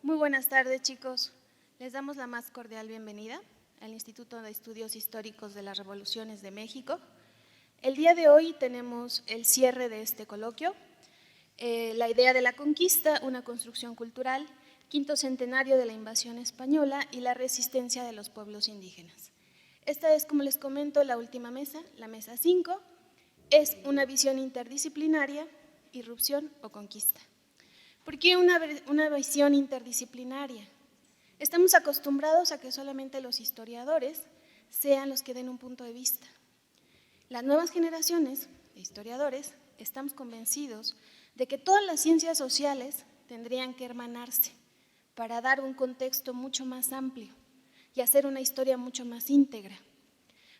Muy buenas tardes, chicos. Les damos la más cordial bienvenida al Instituto de Estudios Históricos de las Revoluciones de México. El día de hoy tenemos el cierre de este coloquio, la idea de la conquista, una construcción cultural, quinto centenario de la invasión española y la resistencia de los pueblos indígenas. Esta es, como les comento, la última mesa, la mesa 5, es una visión interdisciplinaria, irrupción o conquista. ¿Por qué una visión interdisciplinaria? Estamos acostumbrados a que solamente los historiadores sean los que den un punto de vista. Las nuevas generaciones de historiadores estamos convencidos de que todas las ciencias sociales tendrían que hermanarse para dar un contexto mucho más amplio y hacer una historia mucho más íntegra.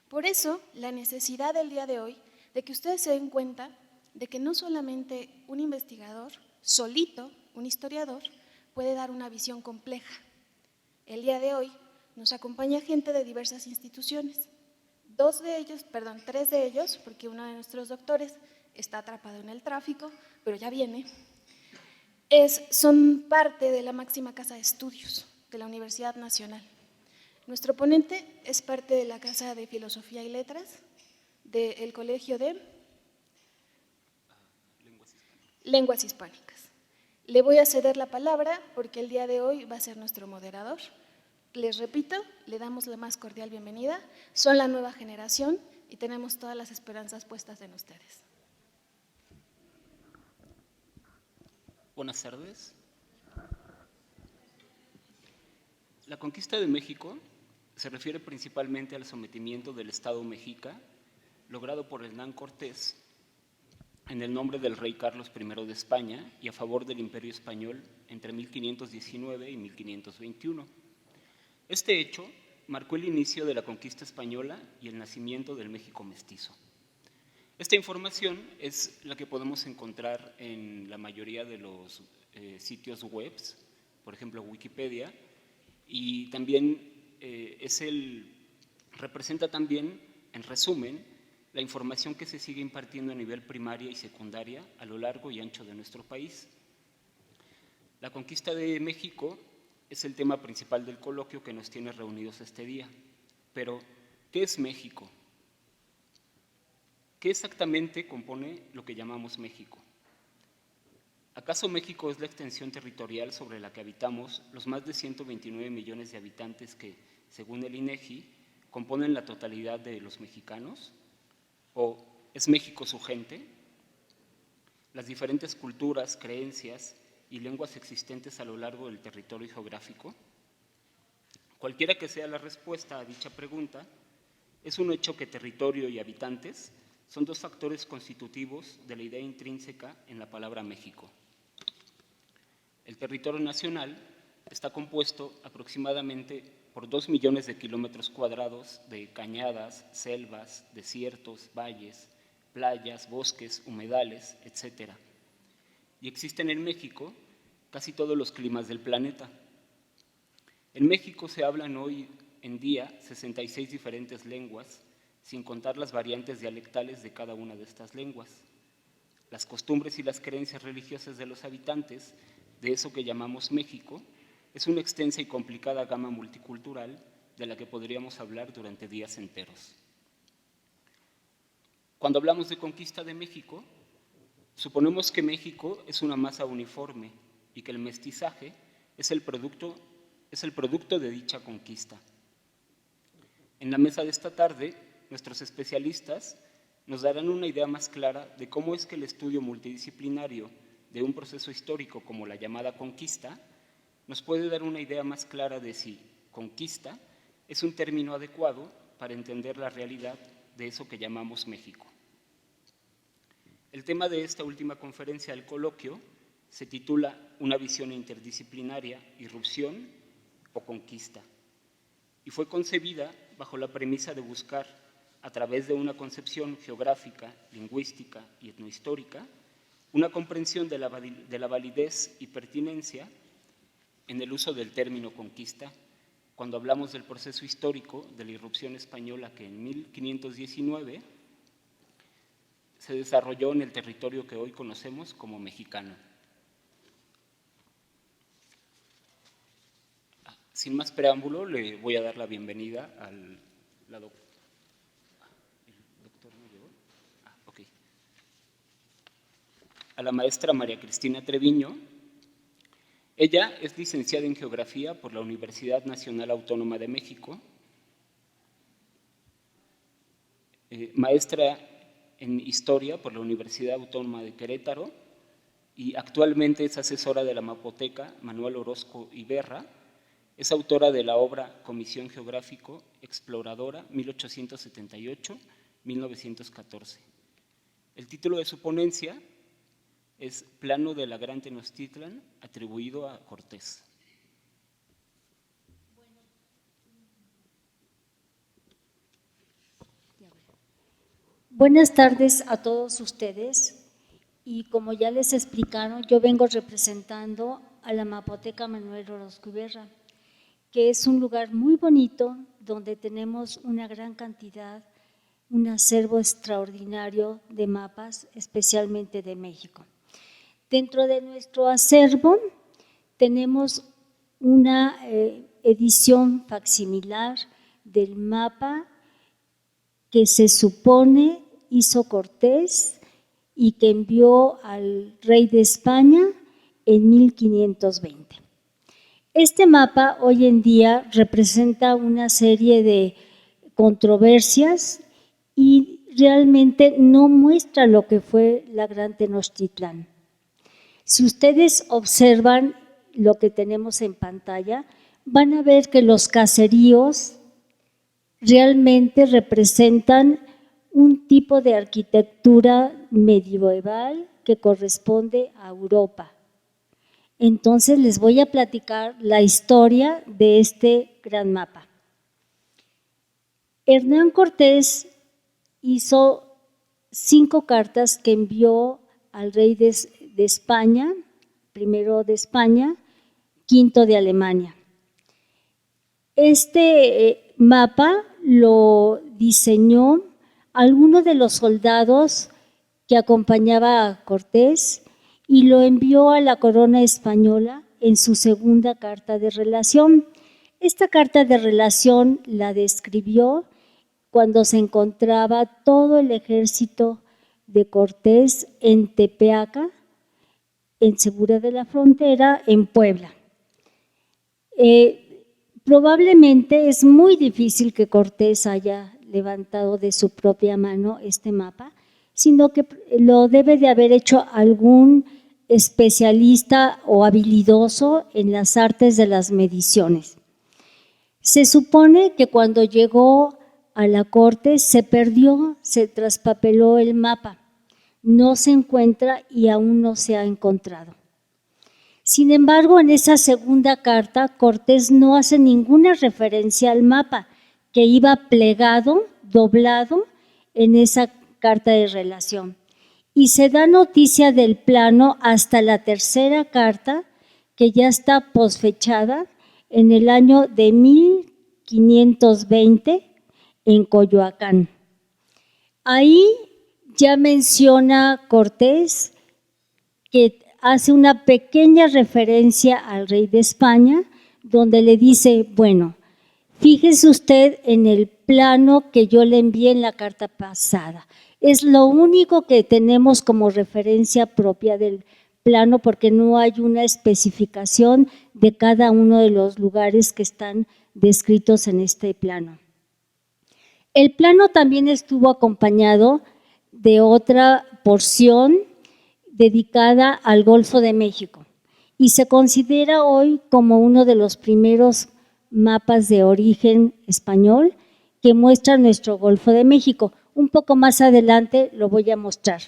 Por eso, la necesidad del día de hoy de que ustedes se den cuenta de que no solamente un investigador solito, un historiador, puede dar una visión compleja. El día de hoy nos acompaña gente de diversas instituciones. Tres de ellos, porque uno de nuestros doctores está atrapado en el tráfico, pero ya viene, son parte de la máxima casa de estudios de la Universidad Nacional. Nuestro ponente es parte de la Casa de Filosofía y Letras del Colegio de Lenguas Hispánicas. Le voy a ceder la palabra porque el día de hoy va a ser nuestro moderador. Les repito, le damos la más cordial bienvenida. Son la nueva generación y tenemos todas las esperanzas puestas en ustedes. Buenas tardes. La conquista de México se refiere principalmente al sometimiento del Estado mexica logrado por Hernán Cortés en el nombre del rey Carlos I de España y a favor del Imperio Español entre 1519 y 1521. Este hecho marcó el inicio de la conquista española y el nacimiento del México mestizo. Esta información es la que podemos encontrar en la mayoría de los sitios web, por ejemplo Wikipedia, y también representa también, en resumen, la información que se sigue impartiendo a nivel primaria y secundaria a lo largo y ancho de nuestro país. La conquista de México es el tema principal del coloquio que nos tiene reunidos este día. Pero, ¿qué es México? ¿Qué exactamente compone lo que llamamos México? ¿Acaso México es la extensión territorial sobre la que habitamos los más de 129 millones de habitantes que, según el INEGI, componen la totalidad de los mexicanos? ¿O es México su gente? ¿Las diferentes culturas, creencias y lenguas existentes a lo largo del territorio geográfico? Cualquiera que sea la respuesta a dicha pregunta, es un hecho que territorio y habitantes son dos factores constitutivos de la idea intrínseca en la palabra México. El territorio nacional está compuesto aproximadamente por 2 millones de kilómetros cuadrados de cañadas, selvas, desiertos, valles, playas, bosques, humedales, etc. Y existen en México casi todos los climas del planeta. En México se hablan hoy en día 66 diferentes lenguas, sin contar las variantes dialectales de cada una de estas lenguas. Las costumbres y las creencias religiosas de los habitantes de eso que llamamos México es una extensa y complicada gama multicultural de la que podríamos hablar durante días enteros. Cuando hablamos de conquista de México, suponemos que México es una masa uniforme y que el mestizaje es el producto de dicha conquista. En la mesa de esta tarde, nuestros especialistas nos darán una idea más clara de cómo es que el estudio multidisciplinario de un proceso histórico como la llamada conquista nos puede dar una idea más clara de si conquista es un término adecuado para entender la realidad de eso que llamamos México. El tema de esta última conferencia del coloquio se titula Una visión interdisciplinaria, irrupción o conquista, y fue concebida bajo la premisa de buscar, a través de una concepción geográfica, lingüística y etnohistórica, una comprensión de la validez y pertinencia en el uso del término conquista cuando hablamos del proceso histórico de la irrupción española que en 1519 se desarrolló en el territorio que hoy conocemos como mexicano. Sin más preámbulo, le voy a dar la bienvenida a la maestra María Cristina Treviño. Ella es licenciada en Geografía por la Universidad Nacional Autónoma de México, maestra en Historia por la Universidad Autónoma de Querétaro y actualmente es asesora de la Mapoteca Manuel Orozco Iberra. Es autora de la obra Comisión Geográfico Exploradora 1878-1914. El título de su ponencia es Plano de la Gran Tenochtitlan atribuido a Cortés. Buenas tardes a todos ustedes, y como ya les explicaron, yo vengo representando a la Mapoteca Manuel Orozco Iberra, que es un lugar muy bonito donde tenemos una gran cantidad, un acervo extraordinario de mapas, especialmente de México. Dentro de nuestro acervo tenemos una edición facsimilar del mapa que se supone hizo Cortés y que envió al rey de España en 1520. Este mapa hoy en día representa una serie de controversias y realmente no muestra lo que fue la Gran Tenochtitlán. Si ustedes observan lo que tenemos en pantalla, van a ver que los caseríos realmente representan un tipo de arquitectura medieval que corresponde a Europa. Entonces les voy a platicar la historia de este gran mapa. Hernán Cortés hizo 5 cartas que envió al rey de España, primero de España, quinto de Alemania. Este mapa lo diseñó alguno de los soldados que acompañaba a Cortés y lo envió a la corona española en su segunda carta de relación. Esta carta de relación la describió cuando se encontraba todo el ejército de Cortés en Tepeaca, en Segura de la Frontera, en Puebla. Probablemente es muy difícil que Cortés haya levantado de su propia mano este mapa, sino que lo debe de haber hecho algún especialista o habilidoso en las artes de las mediciones. Se supone que cuando llegó a la corte se perdió, se traspapeló el mapa, no se encuentra y aún no se ha encontrado. Sin embargo, en esa segunda carta, Cortés no hace ninguna referencia al mapa, que iba plegado, doblado en esa carta de relación. Y se da noticia del plano hasta la tercera carta, que ya está posfechada en el año de 1520 en Coyoacán. Ahí ya menciona Cortés que hace una pequeña referencia al rey de España, donde le dice, bueno, fíjese usted en el plano que yo le envié en la carta pasada. Es lo único que tenemos como referencia propia del plano, porque no hay una especificación de cada uno de los lugares que están descritos en este plano. El plano también estuvo acompañado de otra porción dedicada al Golfo de México y se considera hoy como uno de los primeros mapas de origen español que muestra nuestro Golfo de México. Un poco más adelante lo voy a mostrar.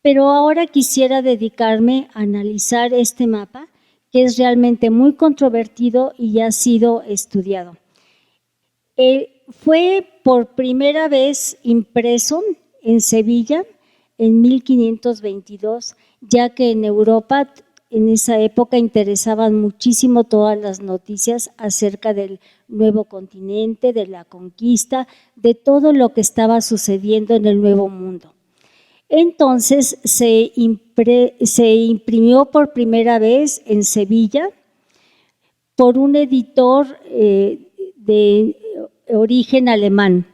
Pero ahora quisiera dedicarme a analizar este mapa, que es realmente muy controvertido y ya ha sido estudiado. Fue por primera vez impreso en Sevilla en 1522, ya que en Europa en esa época interesaban muchísimo todas las noticias acerca del nuevo continente, de la conquista, de todo lo que estaba sucediendo en el Nuevo Mundo. Entonces se imprimió por primera vez en Sevilla por un editor de origen alemán.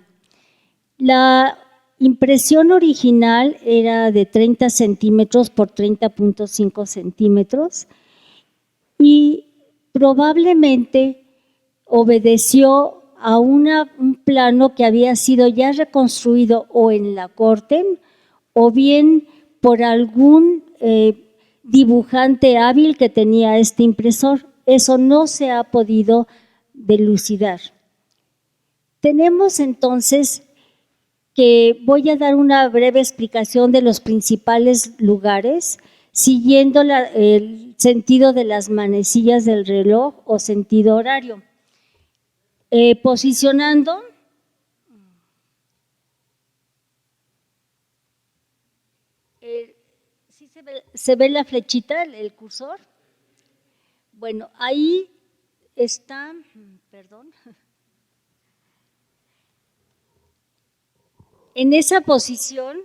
La impresión original era de 30 centímetros por 30.5 centímetros y probablemente obedeció a un plano que había sido ya reconstruido o en la corte o bien por algún dibujante hábil que tenía este impresor. Eso no se ha podido dilucidar. Tenemos entonces que voy a dar una breve explicación de los principales lugares, siguiendo el sentido de las manecillas del reloj o sentido horario. Posicionando ¿sí se ve la flechita, el cursor? Bueno, ahí está, perdón. En esa posición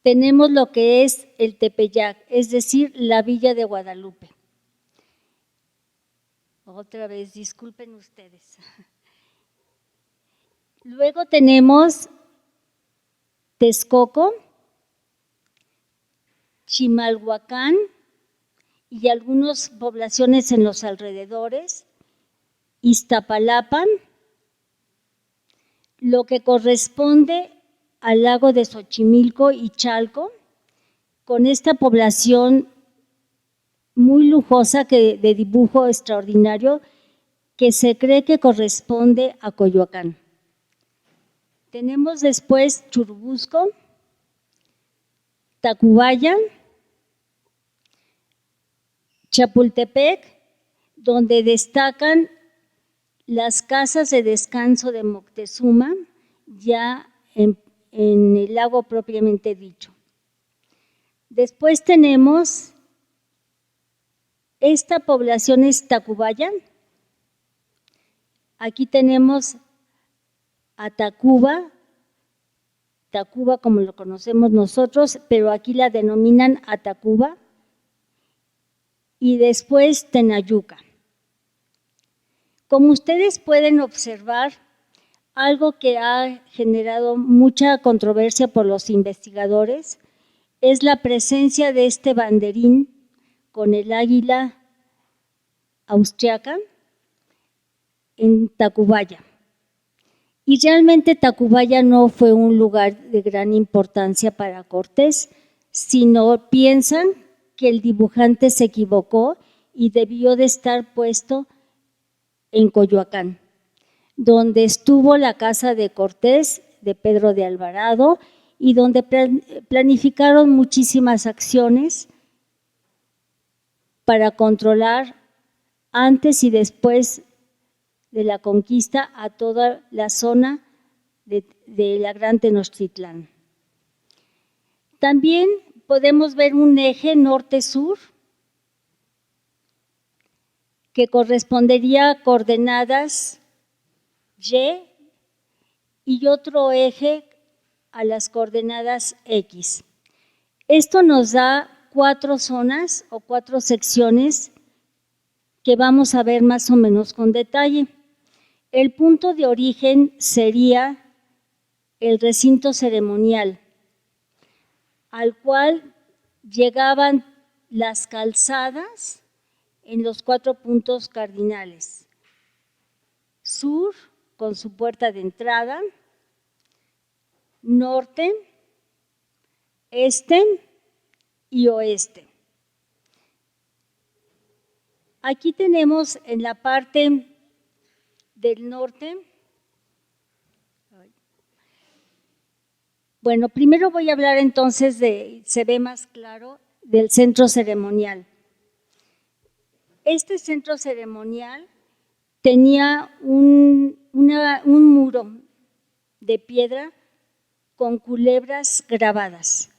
tenemos lo que es el Tepeyac, es decir, la Villa de Guadalupe. Otra vez, disculpen ustedes. Luego tenemos Texcoco, Chimalhuacán y algunas poblaciones en los alrededores, Iztapalapa, lo que corresponde al lago de Xochimilco y Chalco, con esta población muy lujosa de dibujo extraordinario que se cree que corresponde a Coyoacán. Tenemos después Churubusco, Tacubaya, Chapultepec, donde destacan las casas de descanso de Moctezuma, ya en el lago propiamente dicho. Después tenemos esta población es Tacubaya. Aquí tenemos a Tacuba, Tacuba como lo conocemos nosotros, pero aquí la denominan Atacuba. Y después Tenayuca. Como ustedes pueden observar, algo que ha generado mucha controversia por los investigadores es la presencia de este banderín con el águila austriaca en Tacubaya. Y realmente Tacubaya no fue un lugar de gran importancia para Cortés, sino piensan que el dibujante se equivocó y debió de estar puesto en Coyoacán, donde estuvo la casa de Cortés, de Pedro de Alvarado, y donde planificaron muchísimas acciones para controlar antes y después de la conquista a toda la zona de la Gran Tenochtitlán. También podemos ver un eje norte-sur que correspondería a coordenadas y otro eje a las coordenadas X. Esto nos da 4 zonas o 4 secciones que vamos a ver más o menos con detalle. El punto de origen sería el recinto ceremonial, al cual llegaban las calzadas en los 4 puntos cardinales. Sur, con su puerta de entrada, norte, este y oeste. Aquí tenemos en la parte del norte. Bueno, primero voy a hablar entonces se ve más claro, del centro ceremonial. Este centro ceremonial tenía un muro de piedra con culebras grabadas.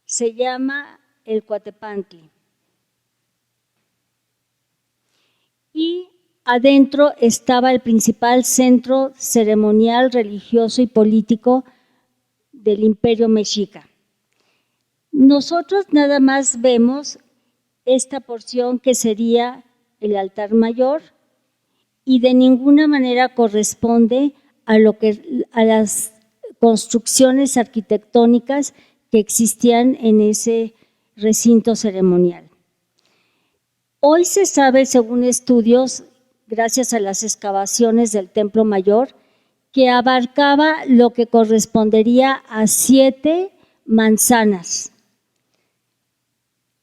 Se llama el Coatepantli. Y adentro estaba el principal centro ceremonial, religioso y político del Imperio Mexica. Nosotros nada más vemos esta porción que sería el altar mayor y de ninguna manera corresponde a las construcciones arquitectónicas que existían en ese recinto ceremonial. Hoy se sabe, según estudios, gracias a las excavaciones del Templo Mayor, que abarcaba lo que correspondería a 7 manzanas.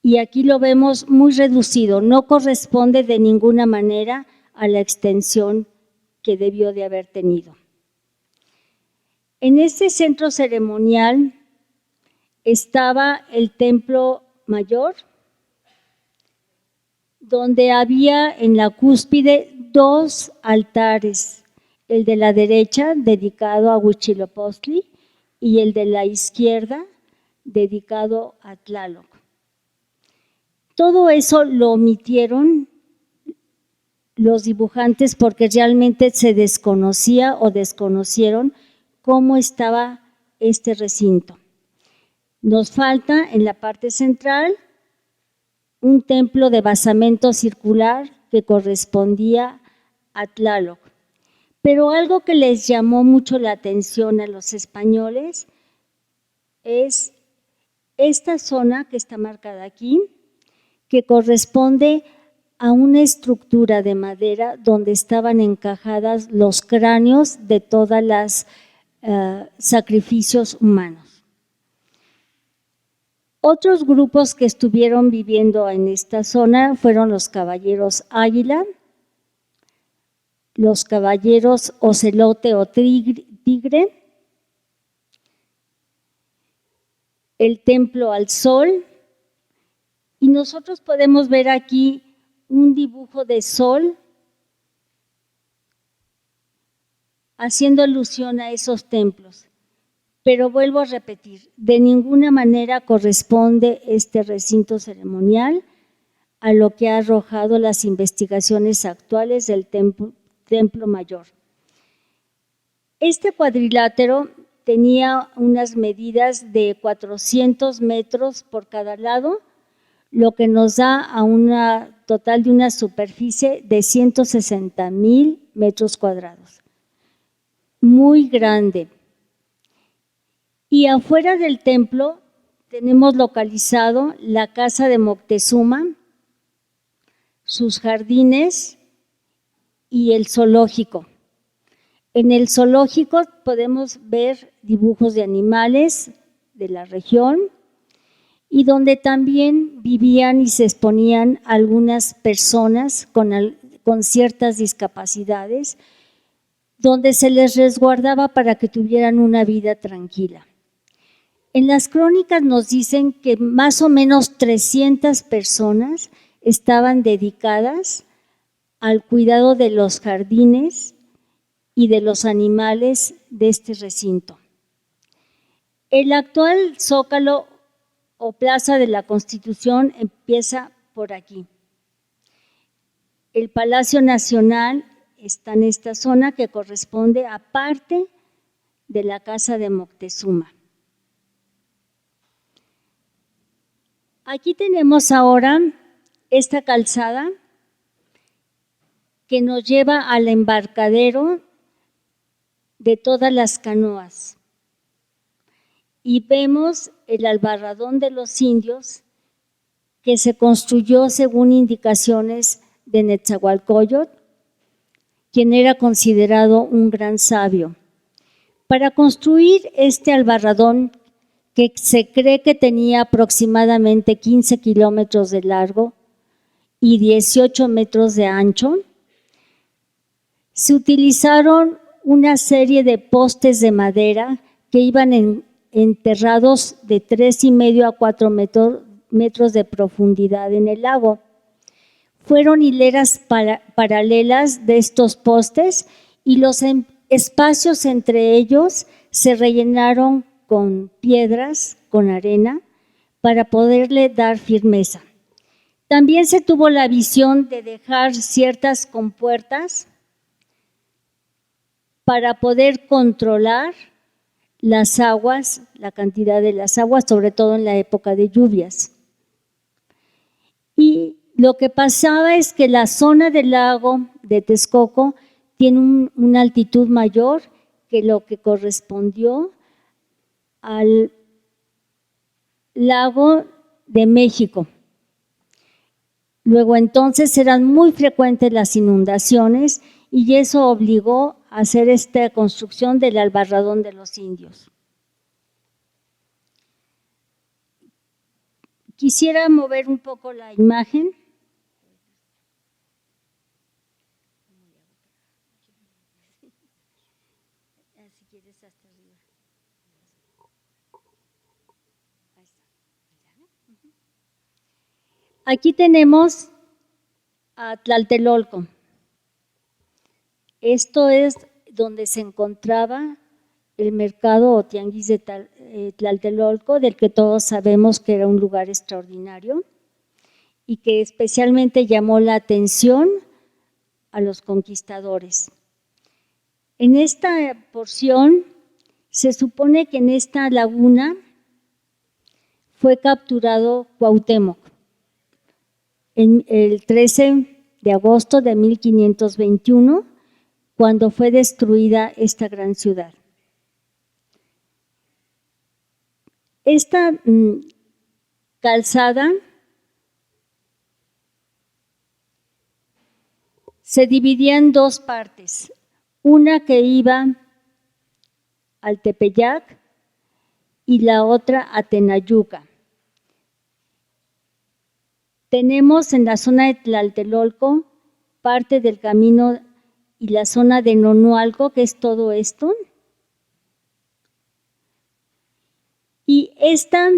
Y aquí lo vemos muy reducido, no corresponde de ninguna manera a la extensión que debió de haber tenido. En este centro ceremonial estaba el Templo Mayor, donde había en la cúspide 2 altares, el de la derecha dedicado a Huitzilopochtli y el de la izquierda dedicado a Tlaloc. Todo eso lo omitieron los dibujantes porque realmente se desconocía o desconocieron cómo estaba este recinto. Nos falta en la parte central un templo de basamento circular que correspondía a Tlaloc. Pero algo que les llamó mucho la atención a los españoles es esta zona que está marcada aquí, que corresponde a una estructura de madera donde estaban encajadas los cráneos de todos los sacrificios humanos. Otros grupos que estuvieron viviendo en esta zona fueron los caballeros Águila, los caballeros Ocelote o Tigre, el Templo al Sol, y nosotros podemos ver aquí un dibujo de sol haciendo alusión a esos templos. Pero vuelvo a repetir, de ninguna manera corresponde este recinto ceremonial a lo que ha arrojado las investigaciones actuales del Templo Mayor. Este cuadrilátero tenía unas medidas de 400 metros por cada lado, lo que nos da a una total de una superficie de 160,000 metros cuadrados. Muy grande. Y afuera del templo tenemos localizado la casa de Moctezuma, sus jardines y el zoológico. En el zoológico podemos ver dibujos de animales de la región y donde también vivían y se exponían algunas personas con ciertas discapacidades, donde se les resguardaba para que tuvieran una vida tranquila. En las crónicas nos dicen que más o menos 300 personas estaban dedicadas al cuidado de los jardines y de los animales de este recinto. El actual Zócalo o Plaza de la Constitución empieza por aquí. El Palacio Nacional está en esta zona que corresponde a parte de la casa de Moctezuma. Aquí tenemos ahora esta calzada que nos lleva al embarcadero de todas las canoas. Y vemos el albarradón de los indios que se construyó según indicaciones de Netzahualcóyotl, quien era considerado un gran sabio. Para construir este albarradón, que se cree que tenía aproximadamente 15 kilómetros de largo y 18 metros de ancho, se utilizaron una serie de postes de madera que iban enterrados de 3,5 a 4 metros de profundidad en el lago. Fueron hileras paralelas de estos postes y los espacios entre ellos se rellenaron con piedras, con arena, para poderle dar firmeza. También se tuvo la visión de dejar ciertas compuertas para poder controlar las aguas, la cantidad de las aguas, sobre todo en la época de lluvias. Y Lo que pasaba es que la zona del lago de Texcoco tiene una altitud mayor que lo que correspondió al lago de México. Luego entonces eran muy frecuentes las inundaciones y eso obligó a hacer esta construcción del Albarradón de los Indios. Quisiera mover un poco la imagen. Aquí tenemos a Tlatelolco. Esto es donde se encontraba el mercado o tianguis de Tlatelolco, del que todos sabemos que era un lugar extraordinario y que especialmente llamó la atención a los conquistadores. En esta porción se supone que en esta laguna fue capturado Cuauhtémoc en el 13 de agosto de 1521, cuando fue destruida esta gran ciudad. Esta calzada se dividía en dos partes, una que iba al Tepeyac y la otra a Tenayuca. Tenemos en la zona de Tlatelolco parte del camino y la zona de Nonualco, que es todo esto. Y esta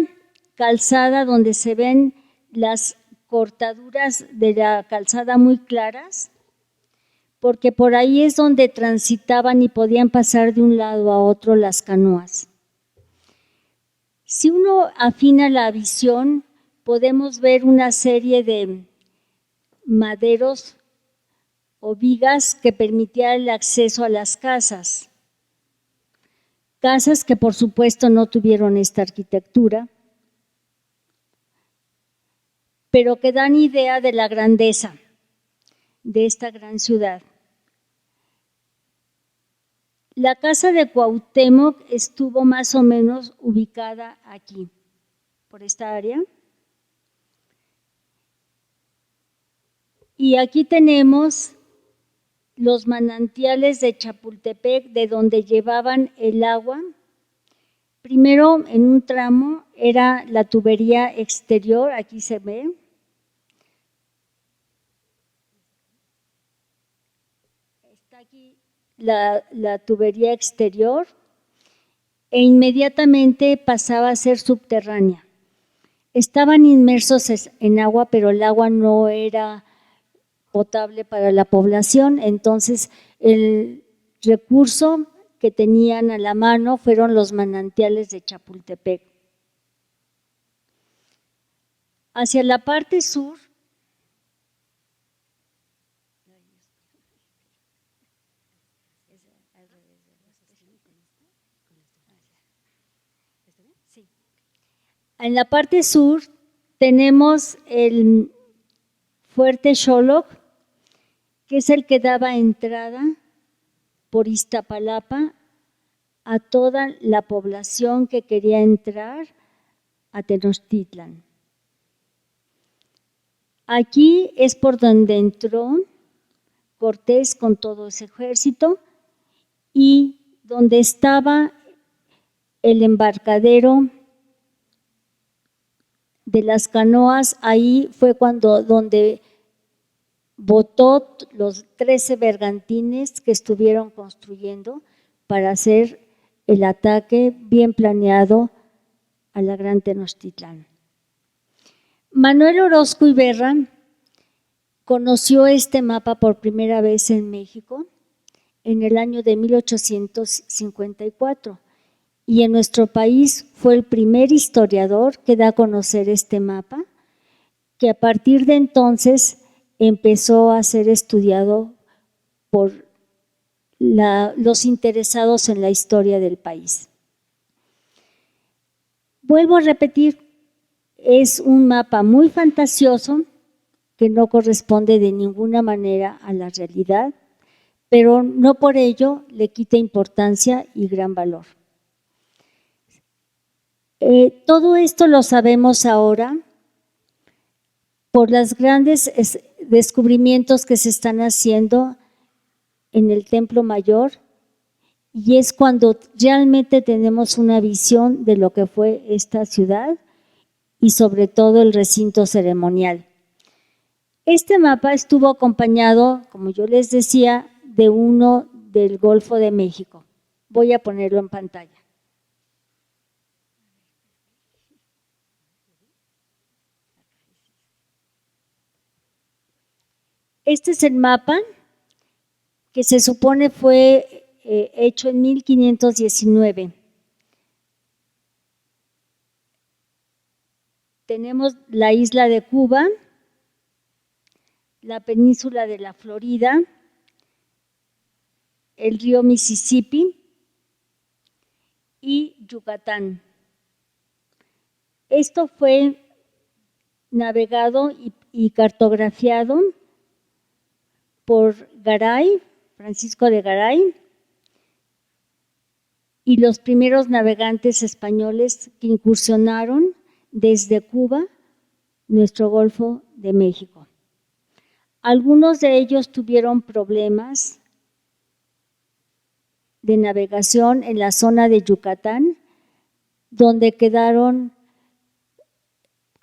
calzada donde se ven las cortaduras de la calzada muy claras, porque por ahí es donde transitaban y podían pasar de un lado a otro las canoas. Si uno afina la visión, podemos ver una serie de maderos o vigas que permitían el acceso a las casas. Casas que por supuesto no tuvieron esta arquitectura, pero que dan idea de la grandeza de esta gran ciudad. La casa de Cuauhtémoc estuvo más o menos ubicada aquí, por esta área. Y aquí tenemos los manantiales de Chapultepec, de donde llevaban el agua. Primero, en un tramo, era la tubería exterior, aquí se ve. Está aquí la tubería exterior e inmediatamente pasaba a ser subterránea. Estaban inmersos en agua, pero el agua no era potable para la población, entonces el recurso que tenían a la mano fueron los manantiales de Chapultepec. Hacia la parte sur, en la parte sur tenemos el Fuerte Xoloc, que es el que daba entrada por Iztapalapa a toda la población que quería entrar a Tenochtitlan. Aquí es por donde entró Cortés con todo ese ejército y donde estaba el embarcadero de las canoas, ahí fue donde botó los 13 bergantines que estuvieron construyendo para hacer el ataque bien planeado a la Gran Tenochtitlán. Manuel Orozco Iberra conoció este mapa por primera vez en México en el año de 1854 y en nuestro país fue el primer historiador que da a conocer este mapa, que a partir de entonces empezó a ser estudiado por los interesados en la historia del país. Vuelvo a repetir, es un mapa muy fantasioso que no corresponde de ninguna manera a la realidad, pero no por ello le quita importancia y gran valor. Todo esto lo sabemos ahora por los grandes descubrimientos que se están haciendo en el Templo Mayor, y es cuando realmente tenemos una visión de lo que fue esta ciudad y sobre todo el recinto ceremonial. Este mapa estuvo acompañado, como yo les decía, de uno del Golfo de México. Voy a ponerlo en pantalla. Este es el mapa que se supone fue hecho en 1519. Tenemos la isla de Cuba, la península de la Florida, el río Mississippi y Yucatán. Esto fue navegado y cartografiado por Garay, Francisco de Garay, y los primeros navegantes españoles que incursionaron desde Cuba, nuestro Golfo de México. Algunos de ellos tuvieron problemas de navegación en la zona de Yucatán, donde quedaron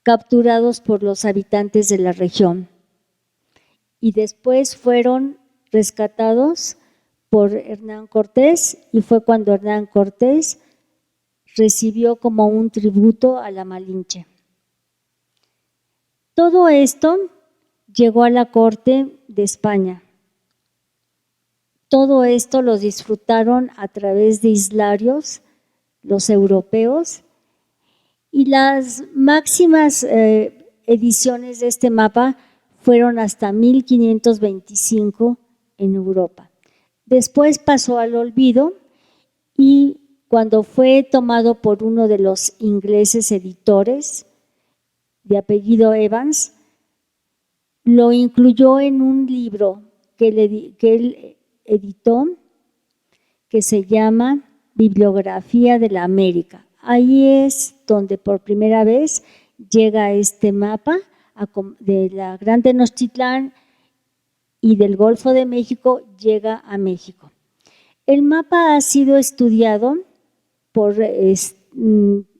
capturados por los habitantes de la región y después fueron rescatados por Hernán Cortés, y fue cuando Hernán Cortés recibió como un tributo a la Malinche. Todo esto llegó a la corte de España. Todo esto lo disfrutaron a través de islarios, los europeos, y las máximas ediciones de este mapa fueron hasta 1525 en Europa. Después pasó al olvido, y cuando fue tomado por uno de los ingleses editores de apellido Evans, lo incluyó en un libro que él editó, que se llama Bibliografía de la América. Ahí es donde por primera vez llega este mapa de la Gran Tenochtitlán y del Golfo de México, llega a México. El mapa ha sido estudiado por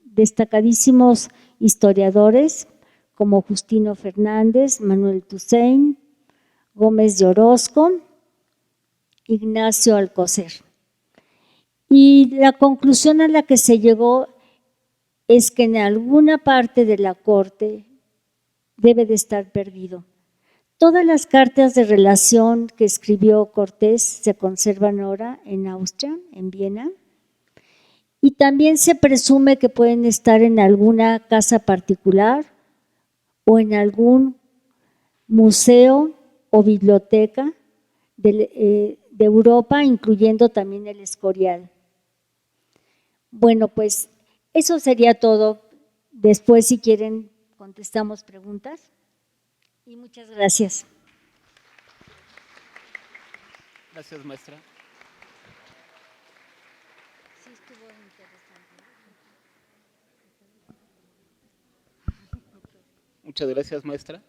destacadísimos historiadores como Justino Fernández, Manuel Toussaint, Gómez de Orozco, Ignacio Alcocer. Y la conclusión a la que se llegó es que en alguna parte de la corte debe de estar perdido. Todas las cartas de relación que escribió Cortés se conservan ahora en Austria, en Viena, y también se presume que pueden estar en alguna casa particular o en algún museo o biblioteca de Europa, incluyendo también el Escorial. Bueno, pues eso sería todo. Después, si quieren, contestamos preguntas. Y muchas gracias. Gracias, maestra. Sí, estuvo interesante. Muchas gracias, maestra.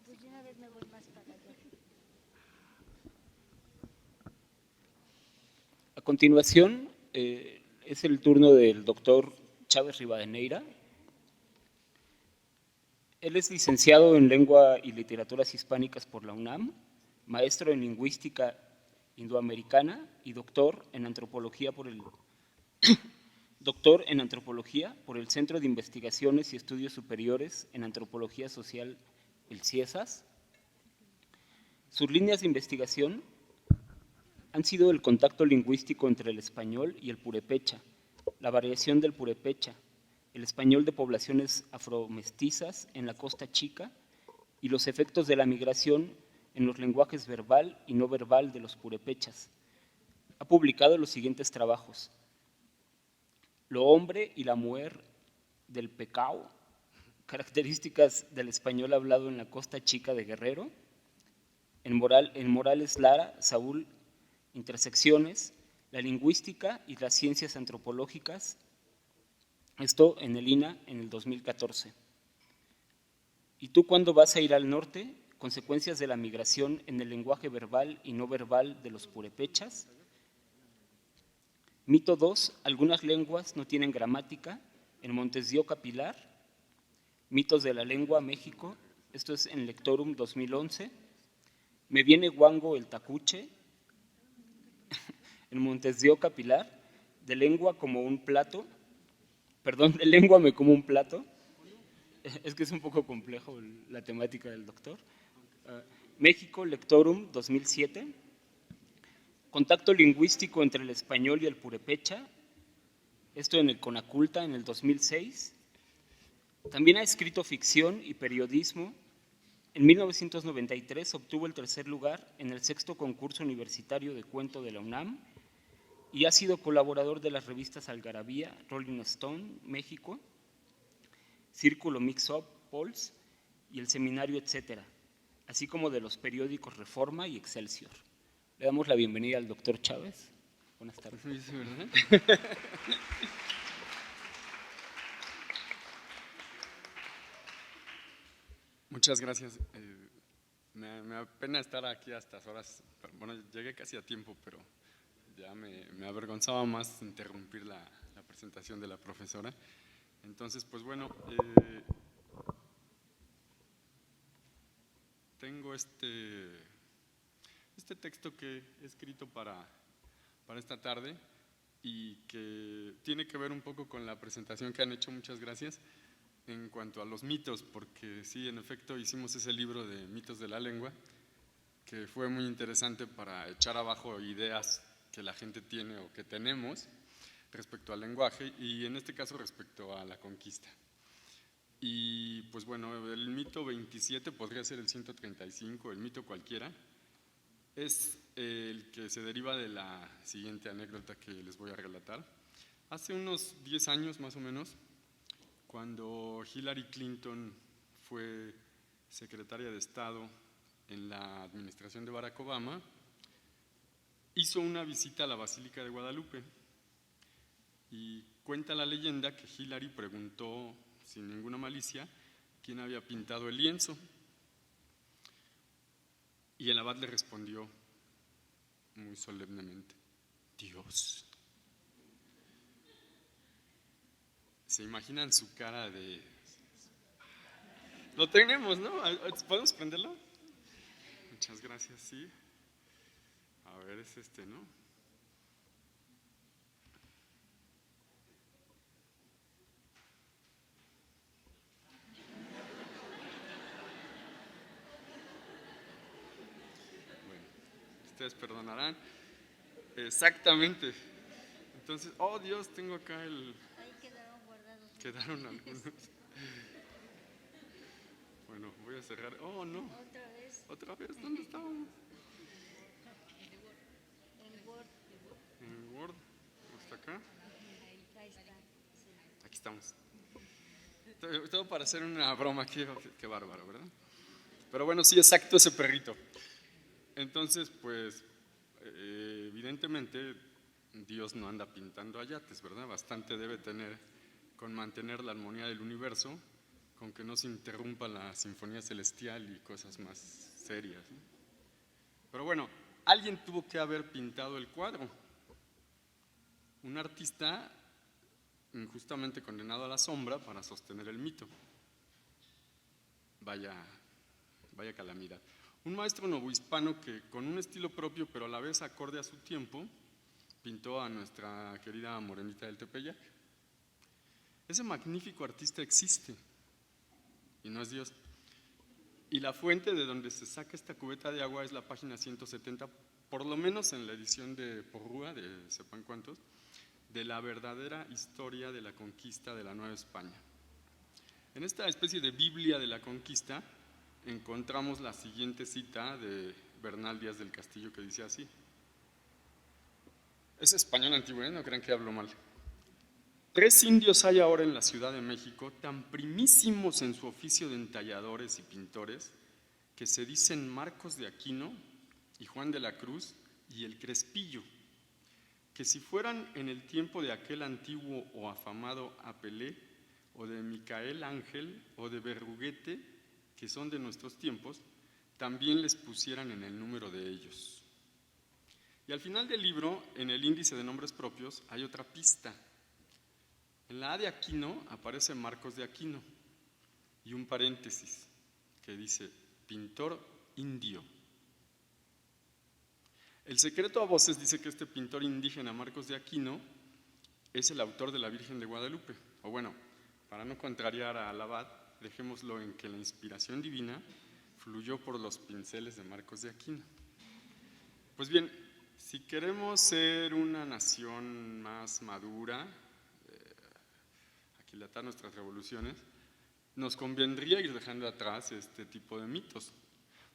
Pues de una vez me voy más para allá. A continuación, es el turno del doctor Chávez Rivadeneira. Él es licenciado en Lengua y Literaturas Hispánicas por la UNAM, maestro en Lingüística Indoamericana y doctor en Antropología por el Centro de Investigaciones y Estudios Superiores en Antropología Social, el CIESAS. Sus líneas de investigación han sido el contacto lingüístico entre el español y el purépecha, la variación del purépecha, el español de poblaciones afromestizas en la Costa Chica y los efectos de la migración en los lenguajes verbal y no verbal de los purépechas. Ha publicado los siguientes trabajos: Lo hombre y la mujer del Pecao, características del español hablado en la Costa Chica de Guerrero, en Morales Lara, Saúl, intersecciones, la lingüística y las ciencias antropológicas, esto en el INA en el 2014. ¿Y tú cuándo vas a ir al norte? Consecuencias de la migración en el lenguaje verbal y no verbal de los purépechas. Mito 2, algunas lenguas no tienen gramática, en Montes de Oca, Pilar. Mitos de la lengua, México, esto es en Lectorum 2011. Me viene guango el tacuche, en Montes de Oca, Pilar. De lengua como un plato, perdón, de lengua me como un plato. Es que es un poco complejo la temática del doctor. México, Lectorum 2007. Contacto lingüístico entre el español y el purépecha, esto en el Conaculta en el 2006. También ha escrito ficción y periodismo. En 1993 obtuvo el 3er lugar en el 6º concurso universitario de cuento de la UNAM y ha sido colaborador de las revistas Algarabía, Rolling Stone, México, Círculo Mix Up, Pulse y el Seminario, etcétera, así como de los periódicos Reforma y Excelsior. Le damos la bienvenida al doctor Chávez. Buenas tardes. Sí, ¿verdad? Muchas gracias. Me apena estar aquí a estas horas. Bueno, llegué casi a tiempo, pero ya me avergonzaba más interrumpir la presentación de la profesora. Entonces, pues bueno, tengo este texto que he escrito para esta tarde y que tiene que ver un poco con la presentación que han hecho, muchas gracias, en cuanto a los mitos, porque sí, en efecto, hicimos ese libro de mitos de la lengua, que fue muy interesante para echar abajo ideas que la gente tiene o que tenemos respecto al lenguaje y en este caso respecto a la conquista. Y pues bueno, el mito 27 podría ser el 135, el mito cualquiera, es el que se deriva de la siguiente anécdota que les voy a relatar. Hace unos 10 años más o menos, cuando Hillary Clinton fue secretaria de Estado en la administración de Barack Obama, hizo una visita a la Basílica de Guadalupe y cuenta la leyenda que Hillary preguntó sin ninguna malicia quién había pintado el lienzo y el abad le respondió muy solemnemente: Dios. ¿Se imaginan su cara de...? Lo tenemos, ¿no? ¿Podemos prenderlo? Muchas gracias, sí. A ver, es este, ¿no? Bueno, ustedes perdonarán. Exactamente. Entonces, oh Dios, tengo acá el... Ahí quedaron guardados. Quedaron algunos. Bueno, voy a cerrar. Oh, no. Otra vez. ¿Otra vez? ¿Dónde estábamos? En Word. En Word. ¿Hasta acá? Ahí está. Aquí estamos. Todo para hacer una broma. Qué bárbaro, ¿verdad? Pero bueno, sí, exacto, ese perrito. Entonces, pues, evidentemente, Dios no anda pintando ayates, ¿verdad? Bastante debe tener con mantener la armonía del universo, con que no se interrumpa la sinfonía celestial y cosas más serias, ¿no? Pero bueno, alguien tuvo que haber pintado el cuadro. Un artista injustamente condenado a la sombra para sostener el mito. Vaya calamidad. Un maestro novohispano que con un estilo propio, pero a la vez acorde a su tiempo, pintó a nuestra querida Morenita del Tepeyac. Ese magnífico artista existe y no es Dios. Y la fuente de donde se saca esta cubeta de agua es la página 170, por lo menos en la edición de Porrúa, de sepan cuántos, de la verdadera historia de la conquista de la Nueva España. En esta especie de Biblia de la conquista encontramos la siguiente cita de Bernal Díaz del Castillo que dice así. Es español antiguo, ¿eh? No crean que hablo mal. 3 indios hay ahora en la Ciudad de México, tan primísimos en su oficio de entalladores y pintores, que se dicen Marcos de Aquino y Juan de la Cruz y el Crespillo, que si fueran en el tiempo de aquel antiguo o afamado Apelé, o de Micael Ángel, o de Berruguete, que son de nuestros tiempos, también les pusieran en el número de ellos. Y al final del libro, en el índice de nombres propios, hay otra pista. En la A de Aquino aparece Marcos de Aquino y un paréntesis que dice pintor indio. El secreto a voces dice que este pintor indígena Marcos de Aquino es el autor de la Virgen de Guadalupe. O bueno, para no contrariar a Abad, dejémoslo en que la inspiración divina fluyó por los pinceles de Marcos de Aquino. Pues bien, si queremos ser una nación más madura, aquilatar nuestras revoluciones, nos convendría ir dejando atrás este tipo de mitos.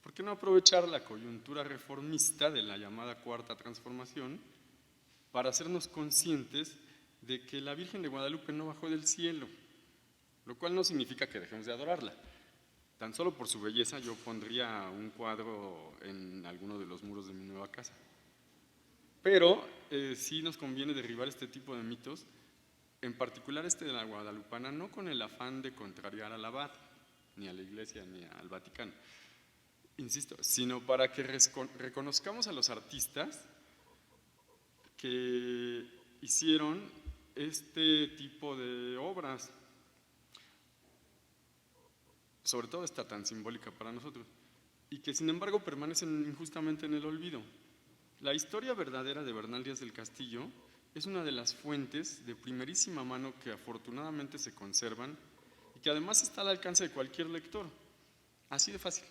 ¿Por qué no aprovechar la coyuntura reformista de la llamada Cuarta Transformación para hacernos conscientes de que la Virgen de Guadalupe no bajó del cielo? Lo cual no significa que dejemos de adorarla. Tan solo por su belleza yo pondría un cuadro en alguno de los muros de mi nueva casa. Pero sí nos conviene derribar este tipo de mitos, en particular este de la guadalupana, no con el afán de contrariar al abad, ni a la Iglesia, ni al Vaticano, insisto, sino para que reconozcamos a los artistas que hicieron este tipo de obras, sobre todo esta tan simbólica para nosotros, y que sin embargo permanecen injustamente en el olvido. La historia verdadera de Bernal Díaz del Castillo es una de las fuentes de primerísima mano que afortunadamente se conservan y que además está al alcance de cualquier lector. Así de fácil.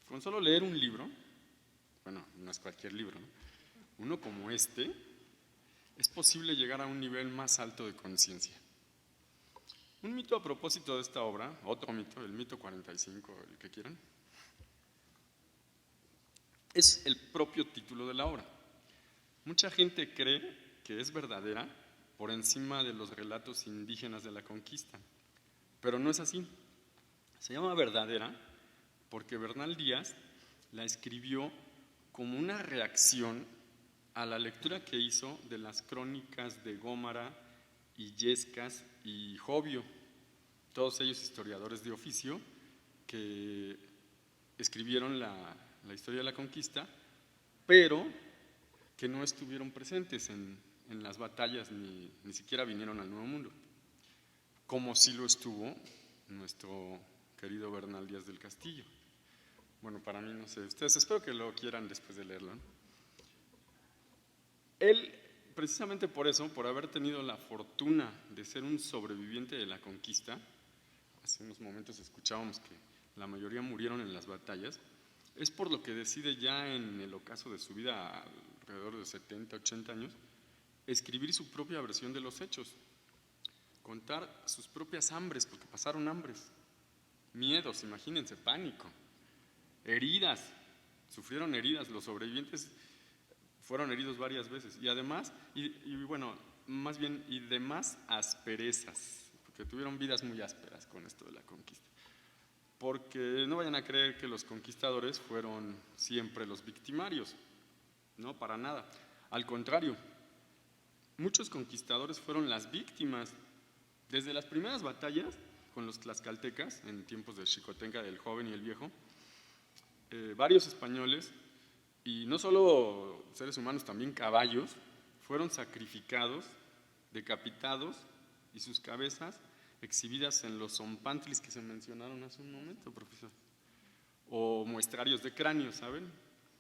Con solo leer un libro, bueno, no es cualquier libro, ¿no? Uno como este, es posible llegar a un nivel más alto de conciencia. Un mito a propósito de esta obra, otro mito, el mito 45, el que quieran, es el propio título de la obra. Mucha gente cree que es verdadera por encima de los relatos indígenas de la conquista, pero no es así. Se llama verdadera porque Bernal Díaz la escribió como una reacción a la lectura que hizo de las crónicas de Gómara, Illescas y Jovio, todos ellos historiadores de oficio que escribieron la historia de la conquista, pero que no estuvieron presentes en las batallas ni siquiera vinieron al Nuevo Mundo, como sí lo estuvo nuestro querido Bernal Díaz del Castillo. Bueno, para mí no sé, ustedes espero que lo quieran después de leerlo, ¿no? Él, precisamente por eso, por haber tenido la fortuna de ser un sobreviviente de la conquista, hace unos momentos escuchábamos que la mayoría murieron en las batallas, es por lo que decide ya en el ocaso de su vida, alrededor de 70, 80 años, escribir su propia versión de los hechos, contar sus propias hambres, porque pasaron hambres, miedos, imagínense, pánico, heridas, sufrieron heridas, los sobrevivientes fueron heridos varias veces, y además, y bueno, más bien, y demás asperezas, porque tuvieron vidas muy ásperas con esto de la conquista. Porque no vayan a creer que los conquistadores fueron siempre los victimarios, no, para nada. Al contrario, muchos conquistadores fueron las víctimas. Desde las primeras batallas con los tlaxcaltecas, en tiempos de Xicotenca del Joven y el Viejo, varios españoles, y no solo seres humanos, también caballos, fueron sacrificados, decapitados y sus cabezas exhibidas en los zompantlis que se mencionaron hace un momento, profesor, o muestrarios de cráneos, ¿saben?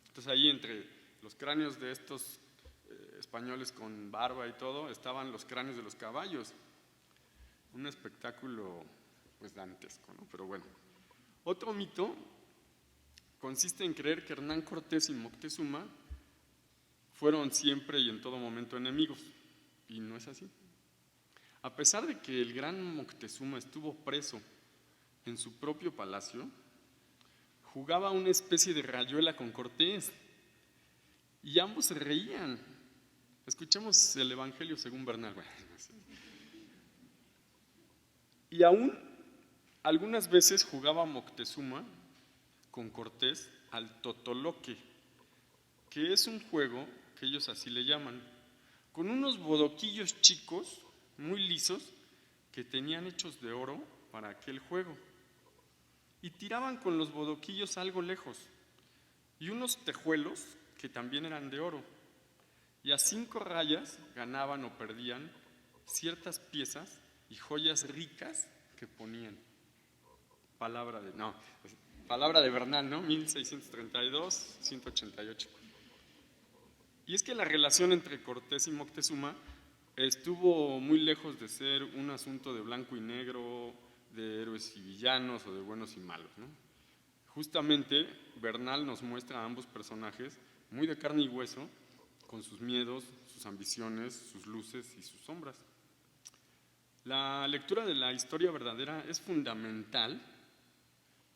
Entonces ahí entre los cráneos de estos españoles con barba y todo, estaban los cráneos de los caballos. Un espectáculo pues dantesco, ¿no? Pero bueno. Otro mito consiste en creer que Hernán Cortés y Moctezuma fueron siempre y en todo momento enemigos, y no es así. A pesar de que el gran Moctezuma estuvo preso en su propio palacio, jugaba una especie de rayuela con Cortés y ambos se reían. Escuchemos el Evangelio según Bernal. Bueno, Y aún algunas veces jugaba Moctezuma con Cortés al totoloque, que es un juego que ellos así le llaman, con unos bodoquillos chicos, muy lisos, que tenían hechos de oro para aquel juego. Y tiraban con los bodoquillos algo lejos, y unos tejuelos que también eran de oro. Y a 5 rayas ganaban o perdían ciertas piezas y joyas ricas que ponían. Palabra de Bernal, ¿no? 1632, 188. Y es que la relación entre Cortés y Moctezuma estuvo muy lejos de ser un asunto de blanco y negro, de héroes y villanos o de buenos y malos, ¿no? Justamente Bernal nos muestra a ambos personajes muy de carne y hueso, con sus miedos, sus ambiciones, sus luces y sus sombras. La lectura de la historia verdadera es fundamental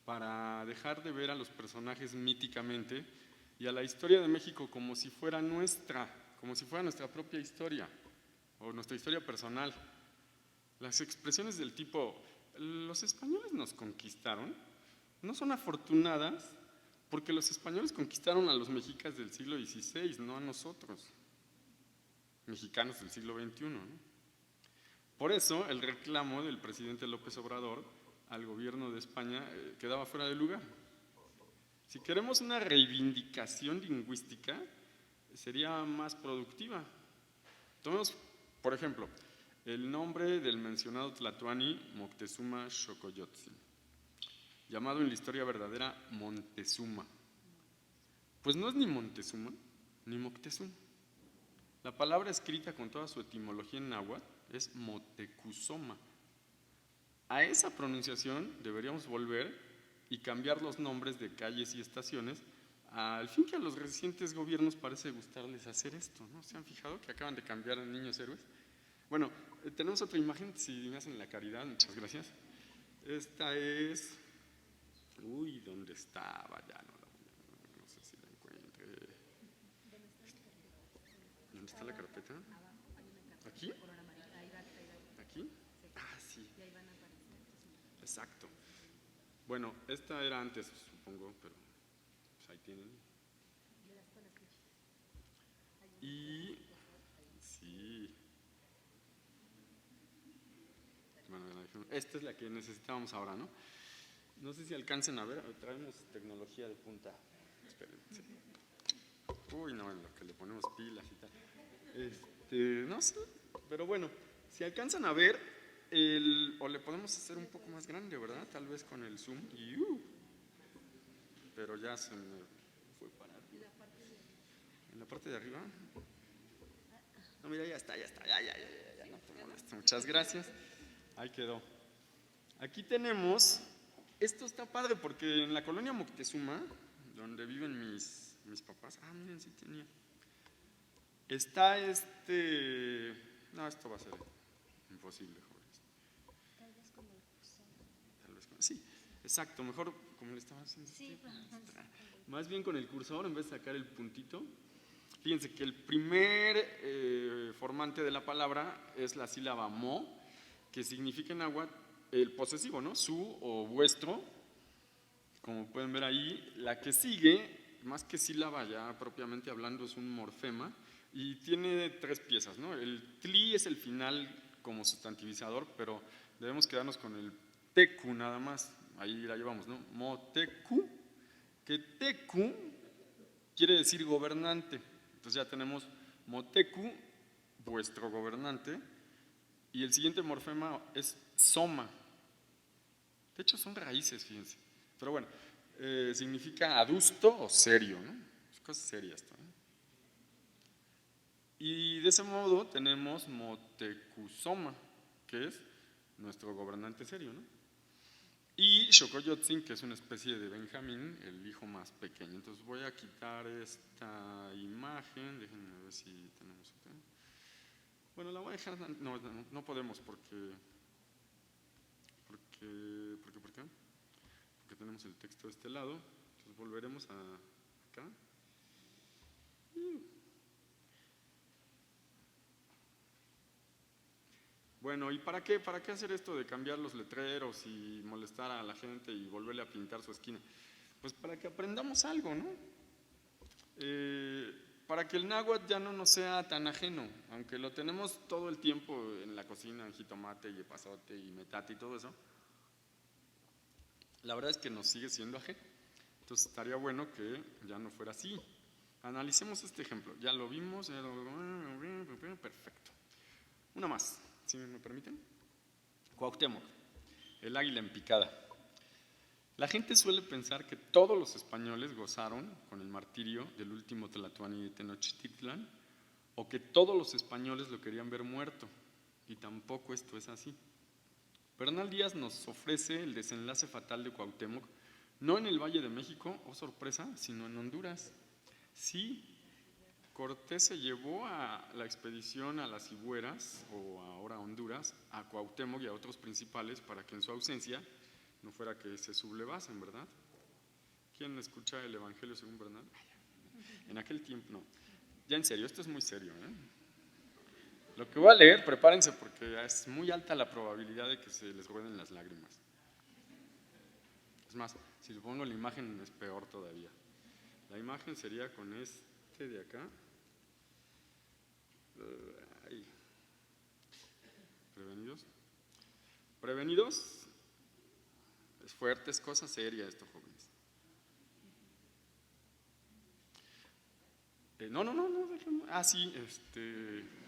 para dejar de ver a los personajes míticamente y a la historia de México como si fuera nuestra propia historia o nuestra historia personal. Las expresiones del tipo, los españoles nos conquistaron, no son afortunadas porque los españoles conquistaron a los mexicas del siglo XVI, no a nosotros, mexicanos del siglo XXI, ¿no? Por eso el reclamo del presidente López Obrador al gobierno de España quedaba fuera de lugar. Si queremos una reivindicación lingüística, sería más productiva. Tomemos, por ejemplo, el nombre del mencionado tlatoani Moctezuma Xocoyotzin, llamado en la historia verdadera Montezuma. Pues no es ni Montezuma ni Moctezuma. La palabra escrita con toda su etimología en náhuatl es Motecuzoma. A esa pronunciación deberíamos volver y cambiar los nombres de calles y estaciones, al fin que a los recientes gobiernos parece gustarles hacer esto, ¿no? ¿Se han fijado que acaban de cambiar a Niños Héroes? Bueno, tenemos otra imagen, si me hacen la caridad, muchas gracias. Esta es... Uy, ¿dónde estaba? Ya no sé si la encuentre. ¿Dónde está la carpeta? ¿Aquí? ¿Aquí? Ah, sí. Exacto. Bueno, esta era antes, supongo, pero pues ahí tienen. Y sí. Bueno, esta es la que necesitábamos ahora, ¿no? No sé si alcancen a ver, traemos tecnología de punta. Espérense. Uy, no, en lo que le ponemos pilas y tal. No sé, pero bueno, si alcanzan a ver, o le podemos hacer un poco más grande, ¿verdad? Tal vez con el zoom. Pero ya se me fue para arriba. ¿En la parte de arriba? No, mira, ya está, ya, no te molestes. Muchas gracias. Ahí quedó. Aquí tenemos, esto está padre porque en la colonia Moctezuma, donde viven mis papás, miren, sí tenía. Está no, esto va a ser imposible, jóvenes. Tal vez como el curso. Tal vez sí, exacto, mejor como le estaba haciendo. Sí, más bien con el cursor en vez de sacar el puntito. Fíjense que el primer formante de la palabra es la sílaba mo, que significa en náhuatl el posesivo, ¿no? Su o vuestro. Como pueden ver ahí, la que sigue, más que sílaba ya propiamente hablando, es un morfema y tiene 3 piezas, ¿no? El tli es el final como sustantivizador, pero debemos quedarnos con el tecu nada más. Ahí la llevamos, ¿no? Motecu, que tecu quiere decir gobernante. Entonces ya tenemos motecu, vuestro gobernante, y el siguiente morfema es soma. De hecho son raíces, fíjense. Pero bueno, significa adusto o serio, ¿no? Es cosa seria esto, ¿no? Y de ese modo tenemos Motecuzoma, que es nuestro gobernante serio, ¿no? Y Xocoyotzin, que es una especie de Benjamín, el hijo más pequeño. Entonces voy a quitar esta imagen, déjenme ver si tenemos otra. Bueno, la voy a dejar, no podemos ¿por qué? Porque tenemos el texto de este lado, entonces volveremos acá. Bueno, Bueno, ¿y para qué? ¿Para qué hacer esto de cambiar los letreros y molestar a la gente y volverle a pintar su esquina? Pues para que aprendamos algo, ¿no? Para que el náhuatl ya no nos sea tan ajeno, aunque lo tenemos todo el tiempo en la cocina, en jitomate y epazote y metate y todo eso, la verdad es que nos sigue siendo ajeno. Entonces estaría bueno que ya no fuera así. Analicemos este ejemplo, ya lo vimos, perfecto. Una más, si me permiten. Cuauhtémoc, el águila en picada. La gente suele pensar que todos los españoles gozaron con el martirio del último Tlatoani de Tenochtitlan, o que todos los españoles lo querían ver muerto, y tampoco esto es así. Bernal Díaz nos ofrece el desenlace fatal de Cuauhtémoc, no en el Valle de México, oh sorpresa, sino en Honduras. Sí, Cortés se llevó a la expedición a las Cibueras, o ahora a Honduras, a Cuauhtémoc y a otros principales para que en su ausencia no fuera que se sublevasen, ¿verdad? ¿Quién escucha el Evangelio según Bernal? En aquel tiempo, no. Ya en serio, esto es muy serio, ¿eh? Lo que voy a leer, prepárense porque es muy alta la probabilidad de que se les rueden las lágrimas. Es más, si le pongo la imagen es peor todavía. La imagen sería con este de acá. Ahí. ¿Prevenidos? ¿Prevenidos? Es fuerte, es cosa seria esto, jóvenes. No, déjenme. Ah, sí,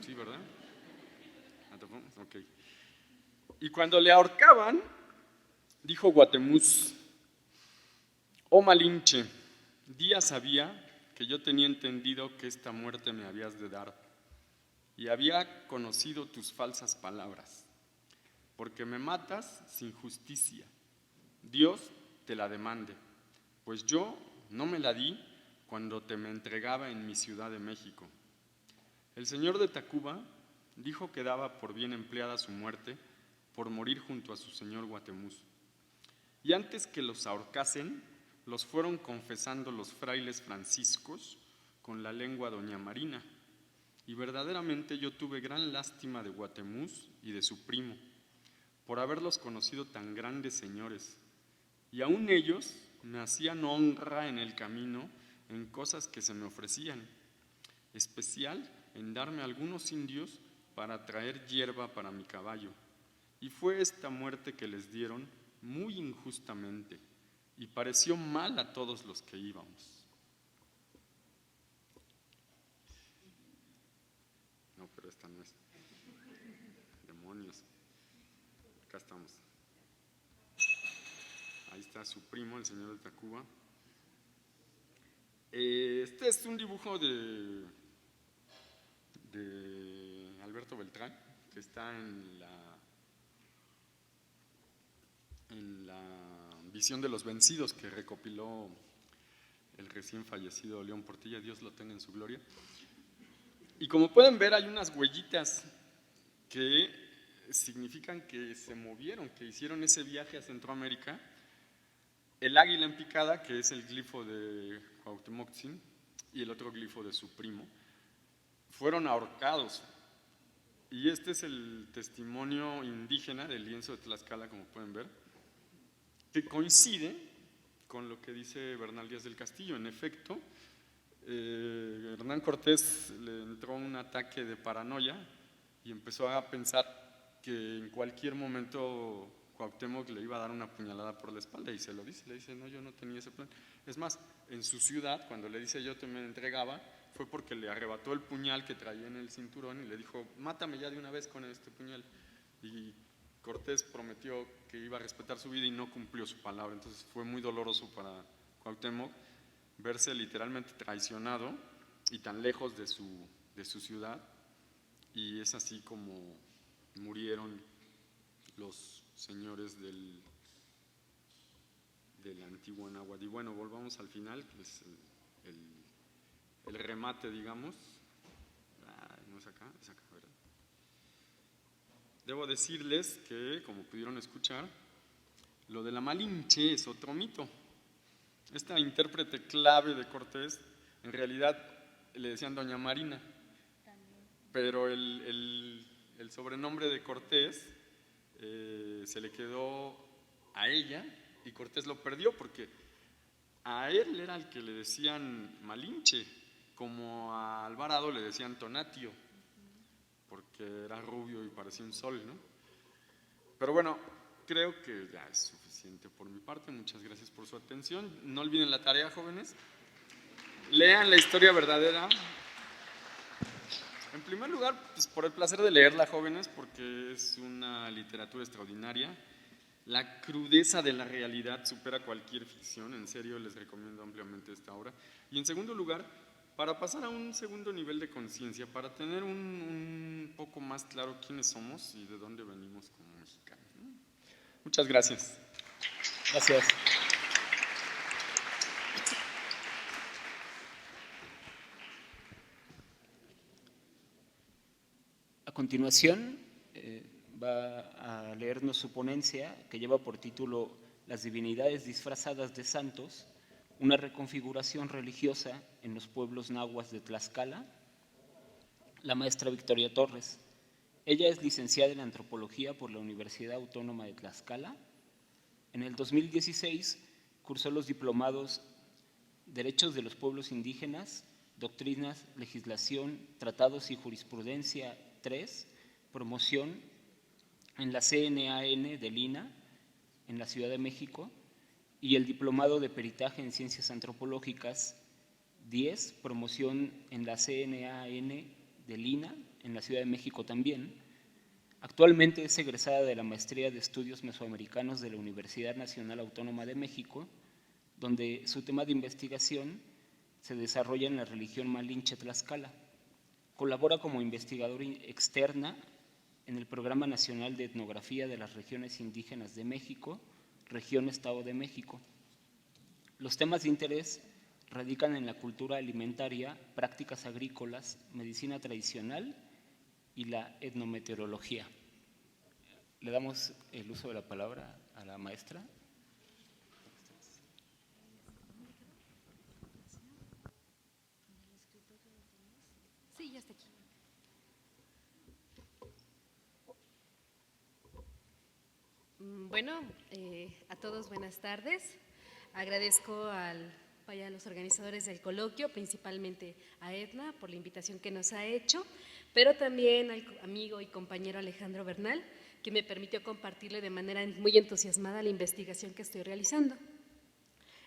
sí, ¿verdad? Ok. Y cuando le ahorcaban, dijo Guatemuz: oh Malinche, Díaz sabía que yo tenía entendido que esta muerte me habías de dar, y había conocido tus falsas palabras, porque me matas sin justicia. Dios te la demande, pues yo no me la di cuando te me entregaba en mi Ciudad de México. El señor de Tacuba dijo que daba por bien empleada su muerte por morir junto a su señor Guatemuz. Y antes que los ahorcasen, los fueron confesando los frailes franciscos con la lengua doña Marina. Y verdaderamente yo tuve gran lástima de Guatemuz y de su primo, por haberlos conocido tan grandes señores. Y aún ellos me hacían honra en el camino en cosas que se me ofrecían, especial en darme algunos indios para traer hierba para mi caballo. Y fue esta muerte que les dieron muy injustamente, y pareció mal a todos los que íbamos. No, pero esta no es. Demonios. Acá estamos. Ahí está su primo, el señor de Tacuba. Este es un dibujo de Alberto Beltrán, que está en la visión de los vencidos que recopiló el recién fallecido León Portilla, Dios lo tenga en su gloria. Y como pueden ver, hay unas huellitas que significan que se movieron, que hicieron ese viaje a Centroamérica. El águila en picada, que es el glifo de Cuauhtémoc-Tzin, y el otro glifo de su primo, fueron ahorcados. Y este es el testimonio indígena del lienzo de Tlaxcala, como pueden ver, que coincide con lo que dice Bernal Díaz del Castillo. En efecto, Hernán Cortés le entró un ataque de paranoia y empezó a pensar que en cualquier momento Cuauhtémoc le iba a dar una puñalada por la espalda, y se lo dice, le dice: no, yo no tenía ese plan. Es más, en su ciudad, cuando le dice yo te me entregaba, fue porque le arrebató el puñal que traía en el cinturón y le dijo: mátame ya de una vez con este puñal. Y Cortés prometió que iba a respetar su vida y no cumplió su palabra. Entonces fue muy doloroso para Cuauhtémoc verse literalmente traicionado y tan lejos de su ciudad, y es así como murieron los señores del antiguo náhuatl. Y bueno, volvamos al final, que es el remate, digamos. No es acá, es acá, ¿verdad? Debo decirles que, como pudieron escuchar, lo de la Malinche es otro mito. Esta intérprete clave de Cortés, en realidad le decían doña Marina, pero el el sobrenombre de Cortés se le quedó a ella y Cortés lo perdió porque a él era el que le decían Malinche, como a Alvarado le decían Tonatio, porque era rubio y parecía un sol, ¿no? Pero bueno, creo que ya es suficiente por mi parte. Muchas gracias por su atención. No olviden la tarea, jóvenes. Lean la historia verdadera. En primer lugar, pues por el placer de leerla, jóvenes, porque es una literatura extraordinaria. La crudeza de la realidad supera cualquier ficción. En serio, les recomiendo ampliamente esta obra. Y en segundo lugar, para pasar a un segundo nivel de conciencia, para tener un poco más claro quiénes somos y de dónde venimos como mexicanos, ¿no? Muchas gracias. Gracias. A continuación, va a leernos su ponencia que lleva por título Las divinidades disfrazadas de santos, una reconfiguración religiosa en los pueblos nahuas de Tlaxcala, la maestra Victoria Torres. Ella es licenciada en Antropología por la Universidad Autónoma de Tlaxcala. En el 2016 cursó los diplomados Derechos de los Pueblos Indígenas, Doctrinas, Legislación, Tratados y Jurisprudencia 3, Promoción en la CNAN de Lina, en la Ciudad de México, y el Diplomado de Peritaje en Ciencias Antropológicas 10, Promoción en la CNAN de Lina, en la Ciudad de México también. Actualmente es egresada de la Maestría de Estudios Mesoamericanos de la Universidad Nacional Autónoma de México, donde su tema de investigación se desarrolla en la religión malinche Tlaxcala. Colabora como investigadora externa en el Programa Nacional de Etnografía de las Regiones Indígenas de México, Región Estado de México. Los temas de interés radican en la cultura alimentaria, prácticas agrícolas, medicina tradicional y la etnometeorología. Le damos el uso de la palabra a la maestra. Sí, ya está aquí. Bueno, a todos buenas tardes. Agradezco a los organizadores del coloquio, principalmente a Edna por la invitación que nos ha hecho, pero también al amigo y compañero Alejandro Bernal, que me permitió compartirle de manera muy entusiasmada la investigación que estoy realizando.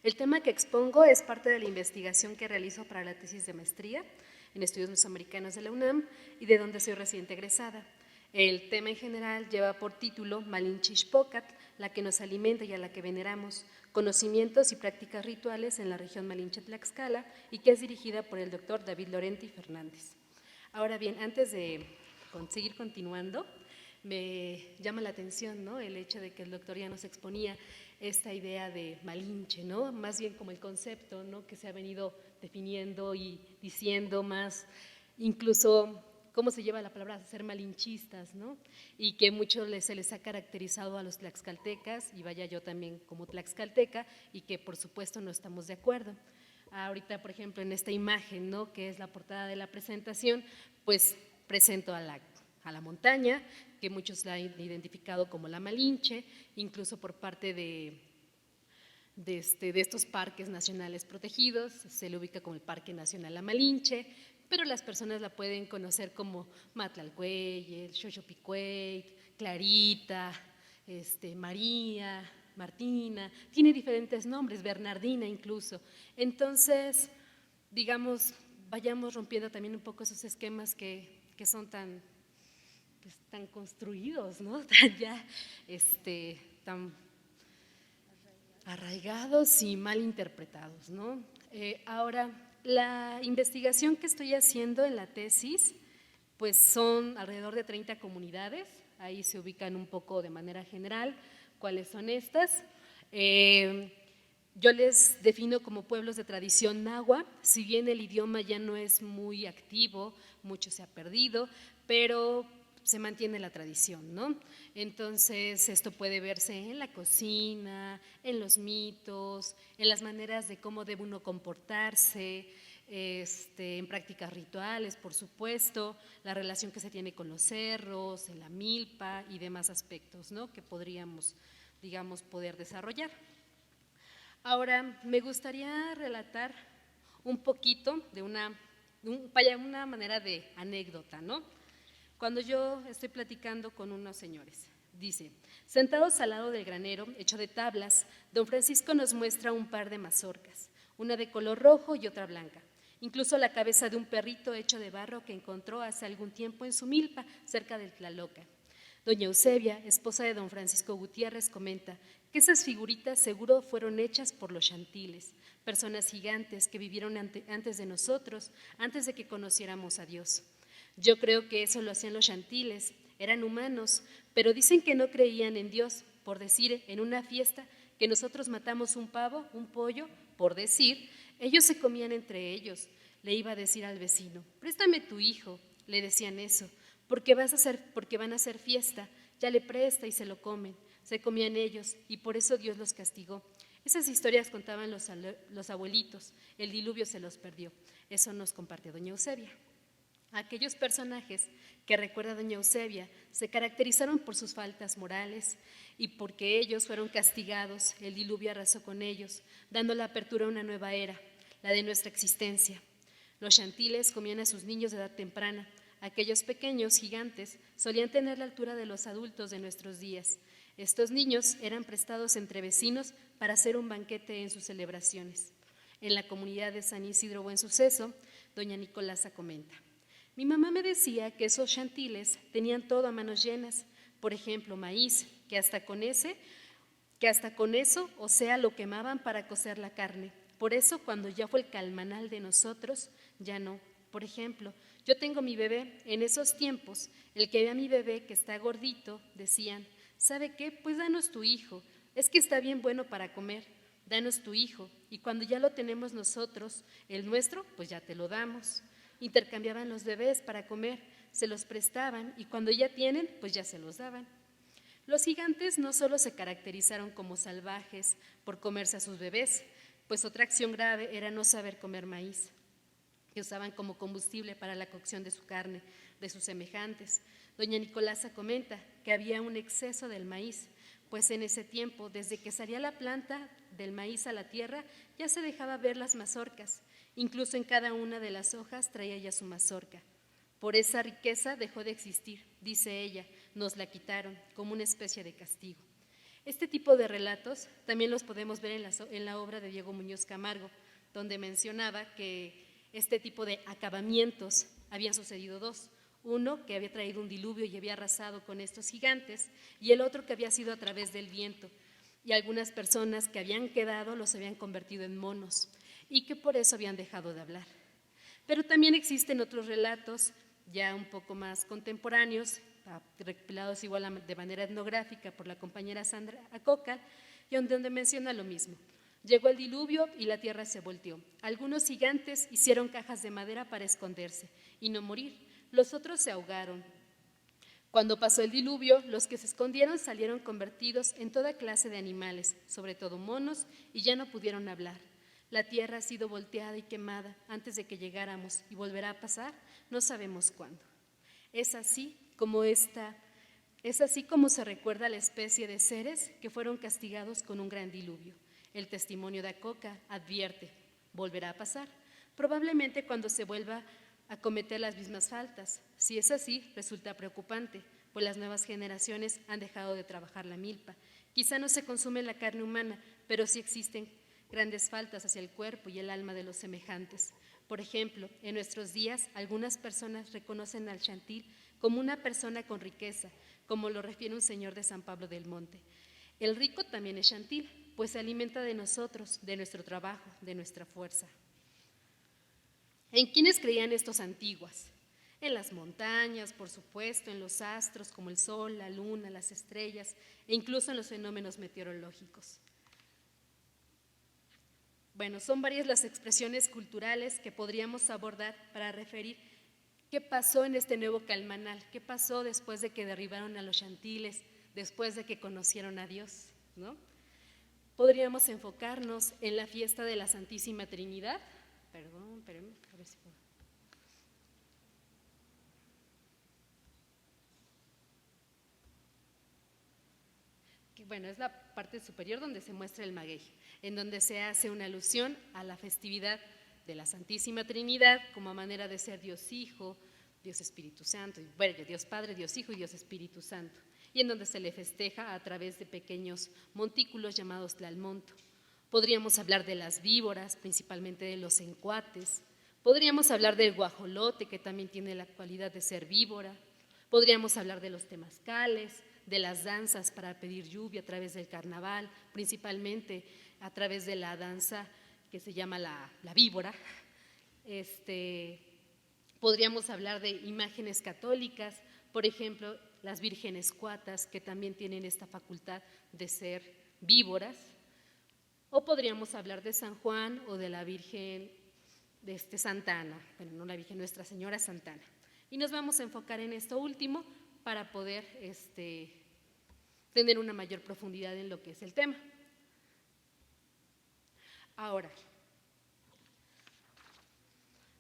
El tema que expongo es parte de la investigación que realizo para la tesis de maestría en Estudios Mesoamericanos de la UNAM y de donde soy reciente egresada. El tema en general lleva por título Malinche Ixpócatl, la que nos alimenta y a la que veneramos, conocimientos y prácticas rituales en la región Malinche Tlaxcala, y que es dirigida por el doctor David Lorenti Fernández. Ahora bien, antes de seguir continuando, me llama la atención, ¿no?, el hecho de que el doctor ya nos exponía esta idea de Malinche, ¿no?, más bien como el concepto, ¿no?, que se ha venido definiendo y diciendo más, incluso cómo se lleva la palabra a ser malinchistas, ¿no?, y que mucho se les ha caracterizado a los tlaxcaltecas, y vaya yo también como tlaxcalteca, y que por supuesto no estamos de acuerdo. Ahorita, por ejemplo, en esta imagen, ¿no?, que es la portada de la presentación, pues presento a la montaña, que muchos la han identificado como la Malinche, incluso por parte de estos parques nacionales protegidos, se le ubica como el Parque Nacional La Malinche, pero las personas la pueden conocer como Matlalcueyel, Xochopicueyt, Clarita, María, Martina, tiene diferentes nombres, Bernardina incluso. Entonces, digamos, vayamos rompiendo también un poco esos esquemas que son tan construidos, ¿no?, tan arraigados y mal interpretados, ¿no? Ahora, la investigación que estoy haciendo en la tesis, pues son alrededor de 30 comunidades, ahí se ubican un poco de manera general cuáles son estas. Yo les defino como pueblos de tradición nahua, si bien el idioma ya no es muy activo, mucho se ha perdido, pero se mantiene la tradición, ¿no? Entonces, esto puede verse en la cocina, en los mitos, en las maneras de cómo debe uno comportarse, en prácticas rituales, por supuesto, la relación que se tiene con los cerros, en la milpa y demás aspectos, ¿no?, que podríamos, digamos, poder desarrollar. Ahora, me gustaría relatar un poquito de una manera de anécdota, ¿no? Cuando yo estoy platicando con unos señores, dice: sentados al lado del granero, hecho de tablas, don Francisco nos muestra un par de mazorcas, una de color rojo y otra blanca, incluso la cabeza de un perrito hecho de barro que encontró hace algún tiempo en su milpa, cerca del Tlaloca. Doña Eusebia, esposa de don Francisco Gutiérrez, comenta que esas figuritas seguro fueron hechas por los chantiles, personas gigantes que vivieron antes de nosotros, antes de que conociéramos a Dios. Yo creo que eso lo hacían los chantiles, eran humanos, pero dicen que no creían en Dios, por decir, en una fiesta que nosotros matamos un pavo, un pollo, por decir, ellos se comían entre ellos. Le iba a decir al vecino: préstame tu hijo, le decían eso, porque van a hacer fiesta, ya le presta y se lo comen. Se comían ellos y por eso Dios los castigó. Esas historias contaban los abuelitos, el diluvio se los perdió. Eso nos comparte doña Eusebia. Aquellos personajes que recuerda doña Eusebia se caracterizaron por sus faltas morales y porque ellos fueron castigados, el diluvio arrasó con ellos, dando la apertura a una nueva era, la de nuestra existencia. Los chantiles comían a sus niños de edad temprana. Aquellos pequeños gigantes solían tener la altura de los adultos de nuestros días. Estos niños eran prestados entre vecinos para hacer un banquete en sus celebraciones. En la comunidad de San Isidro Buen Suceso, doña Nicolasa comenta: mi mamá me decía que esos chantiles tenían todo a manos llenas, por ejemplo, maíz, que hasta con eso, o sea, lo quemaban para cocer la carne. Por eso, cuando ya fue el calmanal de nosotros, ya no. Por ejemplo, yo tengo mi bebé, en esos tiempos, el que ve a mi bebé que está gordito, decían: ¿sabe qué? Pues danos tu hijo, es que está bien bueno para comer, danos tu hijo, y cuando ya lo tenemos nosotros, el nuestro, pues ya te lo damos. Intercambiaban los bebés para comer, se los prestaban y cuando ya tienen, pues ya se los daban. Los gigantes no solo se caracterizaron como salvajes por comerse a sus bebés, pues otra acción grave era no saber comer maíz, que usaban como combustible para la cocción de su carne, de sus semejantes. Doña Nicolasa comenta que había un exceso del maíz, pues en ese tiempo, desde que salía la planta del maíz a la tierra, ya se dejaba ver las mazorcas. Incluso en cada una de las hojas traía ya su mazorca. Por esa riqueza dejó de existir, dice ella, nos la quitaron como una especie de castigo. Este tipo de relatos también los podemos ver en la obra de Diego Muñoz Camargo, donde mencionaba que este tipo de acabamientos habían sucedido dos. Uno que había traído un diluvio y había arrasado con estos gigantes, y el otro que había sido a través del viento, y algunas personas que habían quedado los habían convertido en monos, y que por eso habían dejado de hablar. Pero también existen otros relatos ya un poco más contemporáneos, recopilados igual de manera etnográfica por la compañera Sandra Acoca, y donde menciona lo mismo. Llegó el diluvio y la tierra se volteó. Algunos gigantes hicieron cajas de madera para esconderse y no morir. Los otros se ahogaron. Cuando pasó el diluvio, los que se escondieron salieron convertidos en toda clase de animales, sobre todo monos, y ya no pudieron hablar. La tierra ha sido volteada y quemada antes de que llegáramos y volverá a pasar, no sabemos cuándo. Es así como se recuerda a la especie de seres que fueron castigados con un gran diluvio. El testimonio de Acoca advierte: volverá a pasar, probablemente cuando se vuelva a cometer las mismas faltas. Si es así, resulta preocupante, pues las nuevas generaciones han dejado de trabajar la milpa. Quizá no se consume la carne humana, pero sí existen grandes faltas hacia el cuerpo y el alma de los semejantes. Por ejemplo, en nuestros días, algunas personas reconocen al chantil como una persona con riqueza, como lo refiere un señor de San Pablo del Monte. El rico también es chantil, pues se alimenta de nosotros, de nuestro trabajo, de nuestra fuerza. ¿En quiénes creían estos antiguos? En las montañas, por supuesto, en los astros como el sol, la luna, las estrellas e incluso en los fenómenos meteorológicos. Bueno, son varias las expresiones culturales que podríamos abordar para referir qué pasó en este nuevo calmanal, qué pasó después de que derribaron a los chantiles, después de que conocieron a Dios, ¿no? Podríamos enfocarnos en la fiesta de la Santísima Trinidad, Perdón, espérenme, a ver si puedo. Bueno, es la parte superior donde se muestra el maguey, en donde se hace una alusión a la festividad de la Santísima Trinidad como manera de ser Dios Hijo, Dios Espíritu Santo, bueno, Dios Padre, Dios Hijo y Dios Espíritu Santo, y en donde se le festeja a través de pequeños montículos llamados tlalmonto. Podríamos hablar de las víboras, principalmente de los encuates. Podríamos hablar del guajolote, que también tiene la cualidad de ser víbora. Podríamos hablar de los temazcales, de las danzas para pedir lluvia a través del carnaval, principalmente a través de la danza que se llama la víbora. Podríamos hablar de imágenes católicas, por ejemplo, las vírgenes cuatas, que también tienen esta facultad de ser víboras. O podríamos hablar de San Juan o de la Virgen Santa Ana, bueno, no la Virgen, Nuestra Señora Santa Ana. Y nos vamos a enfocar en esto último para poder tener una mayor profundidad en lo que es el tema. Ahora,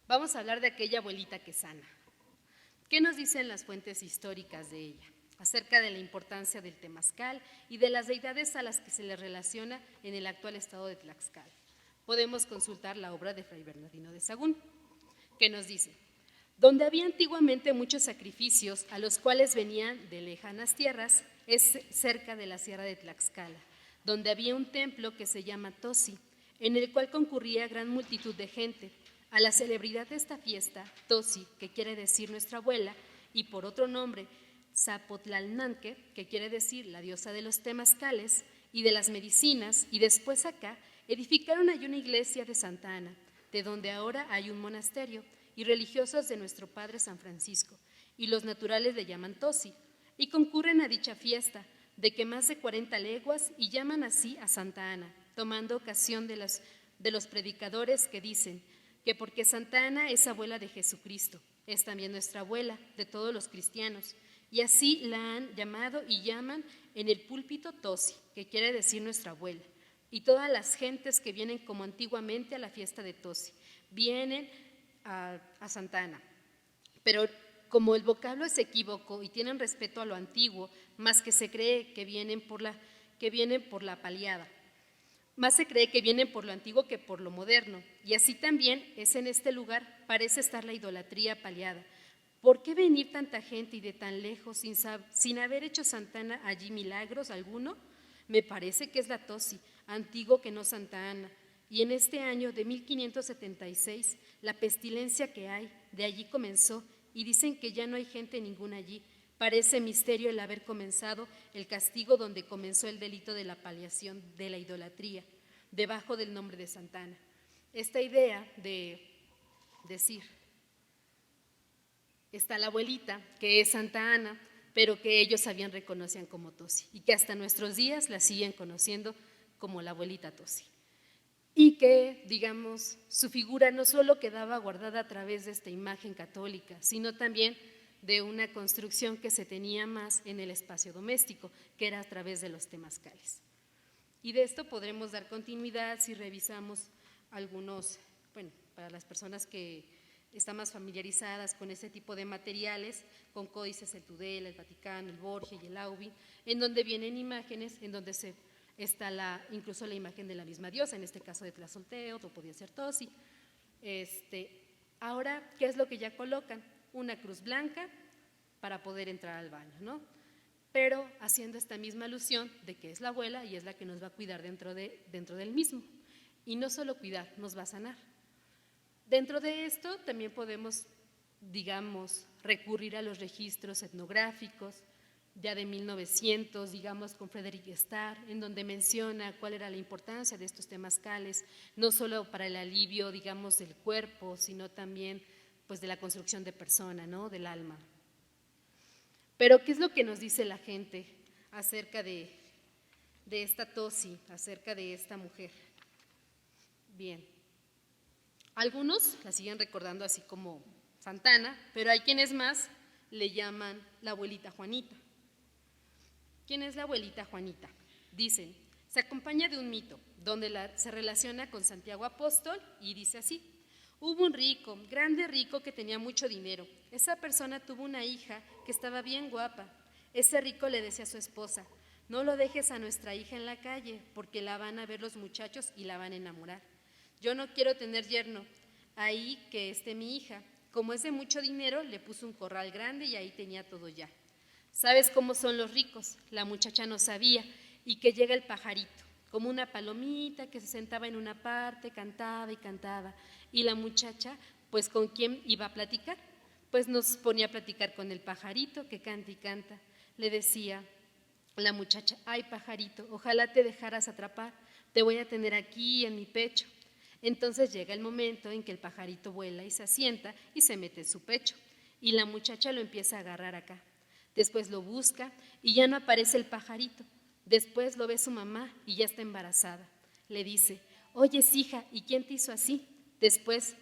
vamos a hablar de aquella abuelita que sana. ¿Qué nos dicen las fuentes históricas de ella? Acerca de la importancia del temazcal y de las deidades a las que se le relaciona en el actual estado de Tlaxcala. Podemos consultar la obra de Fray Bernardino de Sahagún, que nos dice: donde había antiguamente muchos sacrificios a los cuales venían de lejanas tierras, es cerca de la sierra de Tlaxcala, donde había un templo que se llama Tosi, en el cual concurría gran multitud de gente. A la celebridad de esta fiesta, Tosi, que quiere decir nuestra abuela, y por otro nombre, Zapotlalnanque, que quiere decir la diosa de los temazcales y de las medicinas, y después acá edificaron allí una iglesia de Santa Ana, de donde ahora hay un monasterio, y religiosos de nuestro padre San Francisco, y los naturales le llaman Tosi, y concurren a dicha fiesta, de que más de 40 leguas, y llaman así a Santa Ana, tomando ocasión de los predicadores que dicen que porque Santa Ana es abuela de Jesucristo, es también nuestra abuela de todos los cristianos, y así la han llamado y llaman en el púlpito Tosi, que quiere decir nuestra abuela, y todas las gentes que vienen como antiguamente a la fiesta de Tosi, vienen a Santa Ana, pero como el vocablo es equívoco y tienen respeto a lo antiguo, más que se cree que vienen por la paliada, más se cree que vienen por lo antiguo que por lo moderno, y así también es en este lugar, parece estar la idolatría paliada. ¿Por qué venir tanta gente y de tan lejos sin haber hecho Santa Ana allí milagros alguno? Me parece que es la Tosi, antiguo que no Santa Ana, y en este año de 1576 la pestilencia que hay, de allí comenzó, y dicen que ya no hay gente ninguna allí. Parece misterio el haber comenzado el castigo donde comenzó el delito de la paliación de la idolatría, debajo del nombre de Santa Ana. Esta idea de decir, está la abuelita, que es Santa Ana, pero que ellos sabían reconocían como Tosi, y que hasta nuestros días la siguen conociendo como la abuelita Tosi. Y que, digamos, su figura no solo quedaba guardada a través de esta imagen católica, sino también de una construcción que se tenía más en el espacio doméstico, que era a través de los temazcales. Y de esto podremos dar continuidad si revisamos algunos, bueno, para las personas que están más familiarizadas con ese tipo de materiales, con códices, el Tudela, el Vaticano, el Borgia y el Aubin, en donde vienen imágenes, en donde está incluso la imagen de la misma diosa, en este caso de Tlazolteotl, o podía ser Tosi. Ahora, ¿qué es lo que ya colocan? Una cruz blanca para poder entrar al baño, ¿no? Pero haciendo esta misma alusión de que es la abuela y es la que nos va a cuidar dentro del mismo. Y no solo cuidar, nos va a sanar. Dentro de esto también podemos, digamos, recurrir a los registros etnográficos, ya de 1900, digamos, con Frederick Starr, en donde menciona cuál era la importancia de estos temazcales, no solo para el alivio, digamos, del cuerpo, sino también, pues, de la construcción de persona, ¿no?, del alma. Pero, ¿qué es lo que nos dice la gente acerca de esta Tosi, acerca de esta mujer? Bien, algunos la siguen recordando así como Santa Ana, pero hay quienes más le llaman la abuelita Juanita. ¿Quién es la abuelita Juanita? Dicen, se acompaña de un mito donde se relaciona con Santiago Apóstol y dice así: Hubo un rico, grande rico, que tenía mucho dinero. Esa persona tuvo una hija que estaba bien guapa. Ese rico le decía a su esposa: no lo dejes a nuestra hija en la calle, porque la van a ver los muchachos y la van a enamorar. Yo no quiero tener yerno ahí que esté mi hija. Como es de mucho dinero, le puso un corral grande y ahí tenía todo ya. ¿Sabes cómo son los ricos? La muchacha no sabía, y que llega el pajarito, como una palomita que se sentaba en una parte, cantaba y cantaba. Y la muchacha, pues ¿con quién iba a platicar? Pues nos ponía a platicar con el pajarito que canta y canta. Le decía la muchacha: ay, pajarito, ojalá te dejaras atrapar, te voy a tener aquí en mi pecho. Entonces llega el momento en que el pajarito vuela y se asienta y se mete en su pecho, y la muchacha lo empieza a agarrar acá. Después lo busca y ya no aparece el pajarito. Después lo ve su mamá y ya está embarazada. Le dice: oyes, hija, ¿y quién te hizo así? Después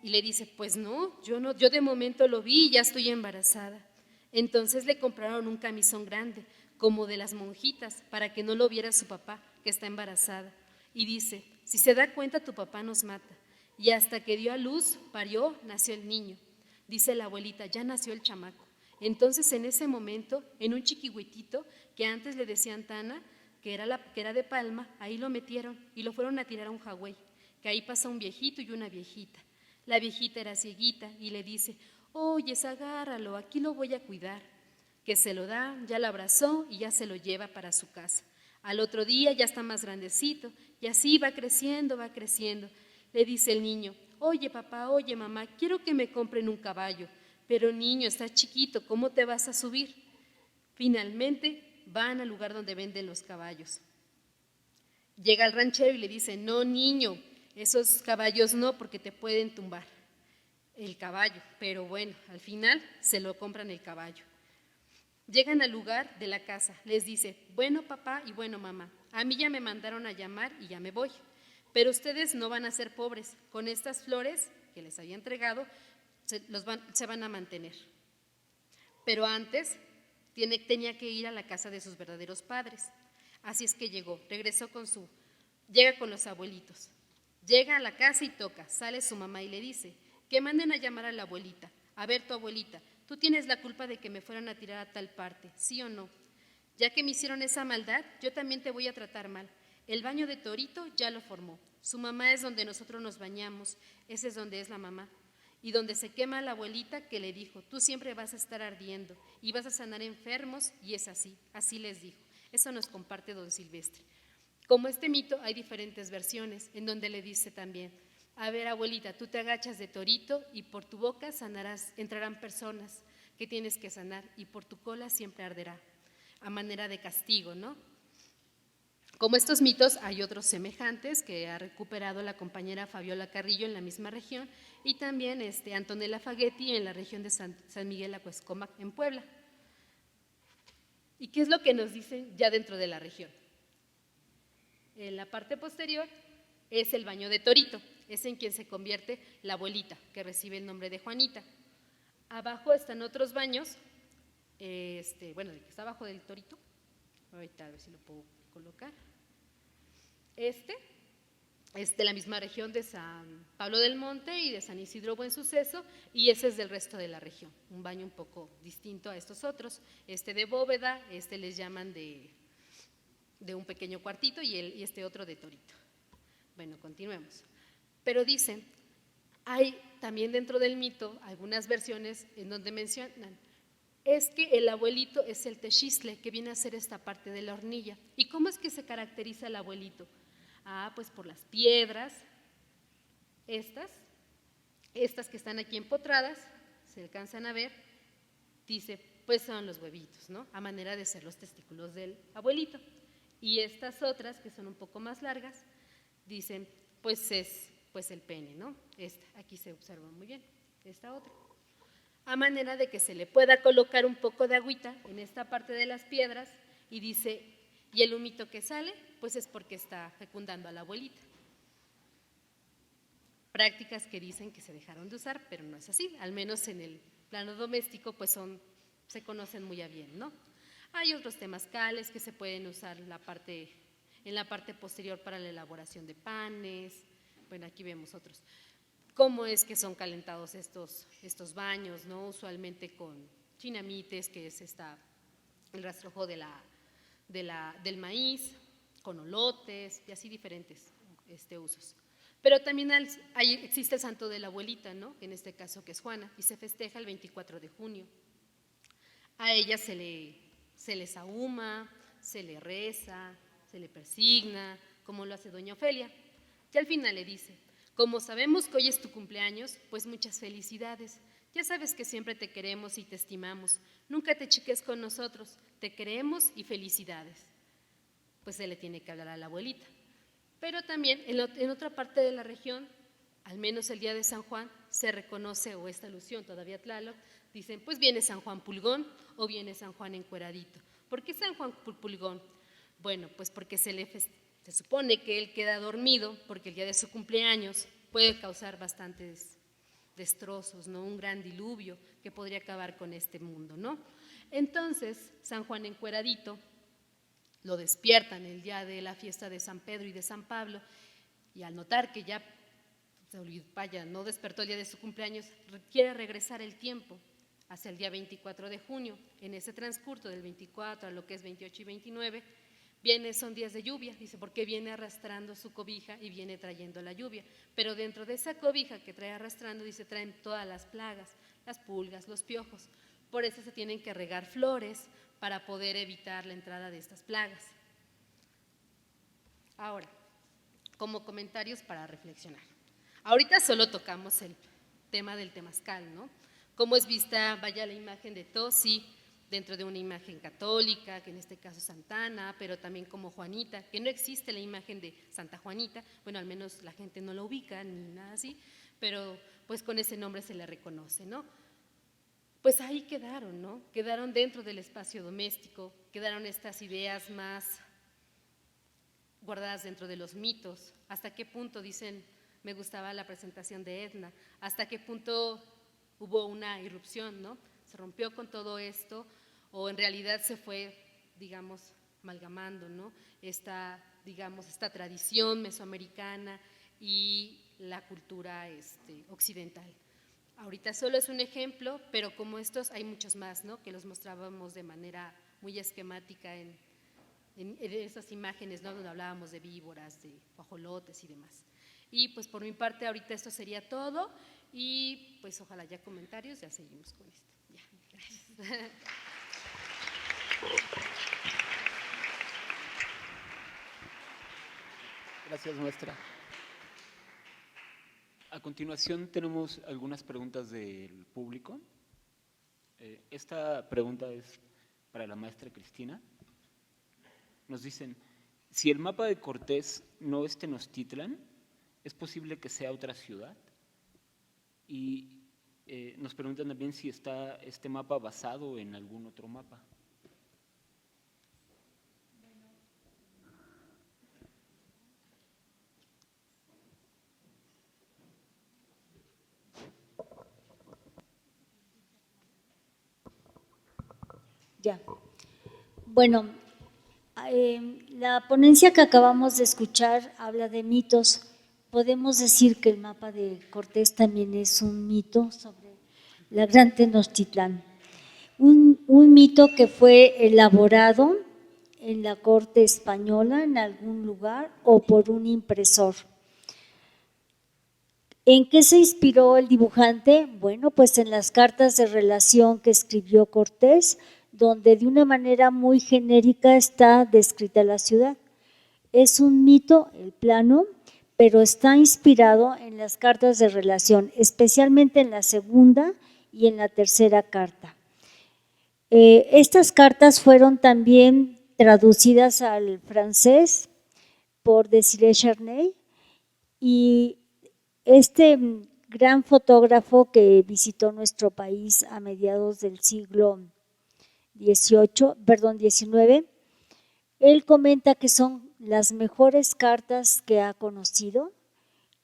y le dice: pues no, yo de momento lo vi y ya estoy embarazada. Entonces le compraron un camisón grande, como de las monjitas, para que no lo viera su papá, que está embarazada. Y dice: si se da cuenta, tu papá nos mata. Y hasta que dio a luz, parió, nació el niño. Dice la abuelita: ya nació el chamaco. Entonces en ese momento, en un chiquihuitito que antes le decían tana, que era de palma, ahí lo metieron y lo fueron a tirar a un jagüey, que ahí pasa un viejito y una viejita. La viejita era cieguita y le dice: oyes, agárralo, aquí lo voy a cuidar. Que se lo da, ya lo abrazó y ya se lo lleva para su casa. Al otro día ya está más grandecito y así va creciendo, va creciendo. Le dice el niño: oye, papá, oye, mamá, quiero que me compren un caballo. Pero niño, estás chiquito, ¿cómo te vas a subir? Finalmente van al lugar donde venden los caballos. Llega el ranchero y le dice: no, niño, esos caballos no, porque te pueden tumbar el caballo. Pero bueno, al final se lo compran el caballo. Llegan al lugar de la casa, les dice: bueno, papá y bueno, mamá, a mí ya me mandaron a llamar y ya me voy, pero ustedes no van a ser pobres, con estas flores que les había entregado se van a mantener. Pero antes tenía que ir a la casa de sus verdaderos padres. Así es que llega con los abuelitos, llega a la casa y toca, sale su mamá y le dice: que manden a llamar a la abuelita. A ver, tu abuelita, tú tienes la culpa de que me fueran a tirar a tal parte, ¿sí o no? Ya que me hicieron esa maldad, yo también te voy a tratar mal. El baño de Torito ya lo formó. Su mamá es donde nosotros nos bañamos, ese es donde es la mamá. Y donde se quema la abuelita que le dijo: tú siempre vas a estar ardiendo y vas a sanar enfermos, y es así, así les dijo. Eso nos comparte don Silvestre. Como este mito hay diferentes versiones, en donde le dice también: a ver, abuelita, tú te agachas de Torito y por tu boca entrarán personas que tienes que sanar y por tu cola siempre arderá, a manera de castigo, ¿no? Como estos mitos, hay otros semejantes que ha recuperado la compañera Fabiola Carrillo en la misma región y también Antonella Faghetti en la región de San Miguel Acuezcómac, en Puebla. ¿Y qué es lo que nos dicen ya dentro de la región? En la parte posterior es el baño de Torito, es en quien se convierte la abuelita, que recibe el nombre de Juanita. Abajo están otros baños, el que está abajo del Torito, ahorita a ver si lo puedo colocar. Es de la misma región de San Pablo del Monte y de San Isidro Buen Suceso, y ese es del resto de la región, un baño un poco distinto a estos otros, de bóveda, les llaman de un pequeño cuartito y este otro de Torito. Bueno, continuemos. Pero dicen, hay también dentro del mito algunas versiones en donde mencionan: es que el abuelito es el texistle, que viene a ser esta parte de la hornilla. ¿Y cómo es que se caracteriza el abuelito? Pues por las piedras, estas que están aquí empotradas, se alcanzan a ver, dice, pues son los huevitos, ¿no? A manera de ser los testículos del abuelito. Y estas otras, que son un poco más largas, dicen, pues es el pene, ¿no? Aquí se observa muy bien, esta otra. A manera de que se le pueda colocar un poco de agüita en esta parte de las piedras, y dice, y el humito que sale, pues es porque está fecundando a la abuelita. Prácticas que dicen que se dejaron de usar, pero no es así, al menos en el plano doméstico, pues se conocen muy a bien, ¿no? Hay otros temazcales que se pueden usar en la parte posterior para la elaboración de panes. Bueno, aquí vemos otros. cómo es que son calentados estos baños, ¿no? Usualmente con chinamites, que es el rastrojo del maíz, con olotes y así diferentes usos. Pero también existe el santo de la abuelita, ¿no? En este caso que es Juana, y se festeja el 24 de junio. A ella se le sahuma, se le reza, se le persigna, como lo hace doña Ofelia. Y al final le dice: como sabemos que hoy es tu cumpleaños, pues muchas felicidades. Ya sabes que siempre te queremos y te estimamos. Nunca te chiques con nosotros, te queremos y felicidades. Pues se le tiene que hablar a la abuelita. Pero también en otra parte de la región, al menos el día de San Juan, se reconoce, o esta alusión todavía Tlaloc, dicen, pues viene San Juan Pulgón o viene San Juan Encueradito. ¿Por qué San Juan Pulgón? Bueno, pues porque se supone que él queda dormido, porque el día de su cumpleaños puede causar bastantes destrozos, ¿no? Un gran diluvio que podría acabar con este mundo, ¿no? Entonces, San Juan Encueradito lo despiertan el día de la fiesta de San Pedro y de San Pablo, y al notar que ya no despertó el día de su cumpleaños, quiere regresar el tiempo hacia el día 24 de junio. En ese transcurso del 24 a lo que es 28 y 29, son días de lluvia, dice, porque viene arrastrando su cobija y viene trayendo la lluvia. Pero dentro de esa cobija que trae arrastrando, dice, traen todas las plagas, las pulgas, los piojos. Por eso se tienen que regar flores para poder evitar la entrada de estas plagas. Ahora, como comentarios para reflexionar. Ahorita solo tocamos el tema del temazcal, ¿no? Cómo es vista, vaya, la imagen de Tosi dentro de una imagen católica, que en este caso es Santa Ana, pero también como Juanita, que no existe la imagen de Santa Juanita, bueno, al menos la gente no la ubica ni nada así, pero pues con ese nombre se le reconoce, ¿no? Pues ahí quedaron, ¿no? Quedaron dentro del espacio doméstico, quedaron estas ideas más guardadas dentro de los mitos. ¿Hasta qué punto, dicen, me gustaba la presentación de Edna, hasta qué punto hubo una irrupción, ¿no? Se rompió con todo esto, o en realidad se fue, digamos, amalgamando, ¿no? Esta tradición mesoamericana y la cultura occidental. Ahorita solo es un ejemplo, pero como estos hay muchos más, ¿no? Que los mostrábamos de manera muy esquemática en esas imágenes, ¿no? Donde hablábamos de víboras, de guajolotes y demás. Y pues por mi parte ahorita esto sería todo, y pues ojalá ya comentarios, ya seguimos con esto. Ya, gracias. Gracias, maestra. A continuación tenemos algunas preguntas del público. Esta pregunta es para la maestra Cristina. Nos dicen, si el mapa de Cortés no es Tenochtitlan, ¿es posible que sea otra ciudad? Y nos preguntan también si está este mapa basado en algún otro mapa. Ya. Bueno, la ponencia que acabamos de escuchar habla de mitos. Podemos decir que el mapa de Cortés también es un mito sobre la gran Tenochtitlán. Un mito que fue elaborado en la corte española en algún lugar o por un impresor. ¿En qué se inspiró el dibujante? Bueno, pues en las cartas de relación que escribió Cortés, donde de una manera muy genérica está descrita la ciudad. Es un mito, el plano, pero está inspirado en las cartas de relación, especialmente en la segunda y en la tercera carta. Estas cartas fueron también traducidas al francés por Desiré Charnay, y este gran fotógrafo que visitó nuestro país a mediados del siglo XIX, él comenta que son las mejores cartas que ha conocido,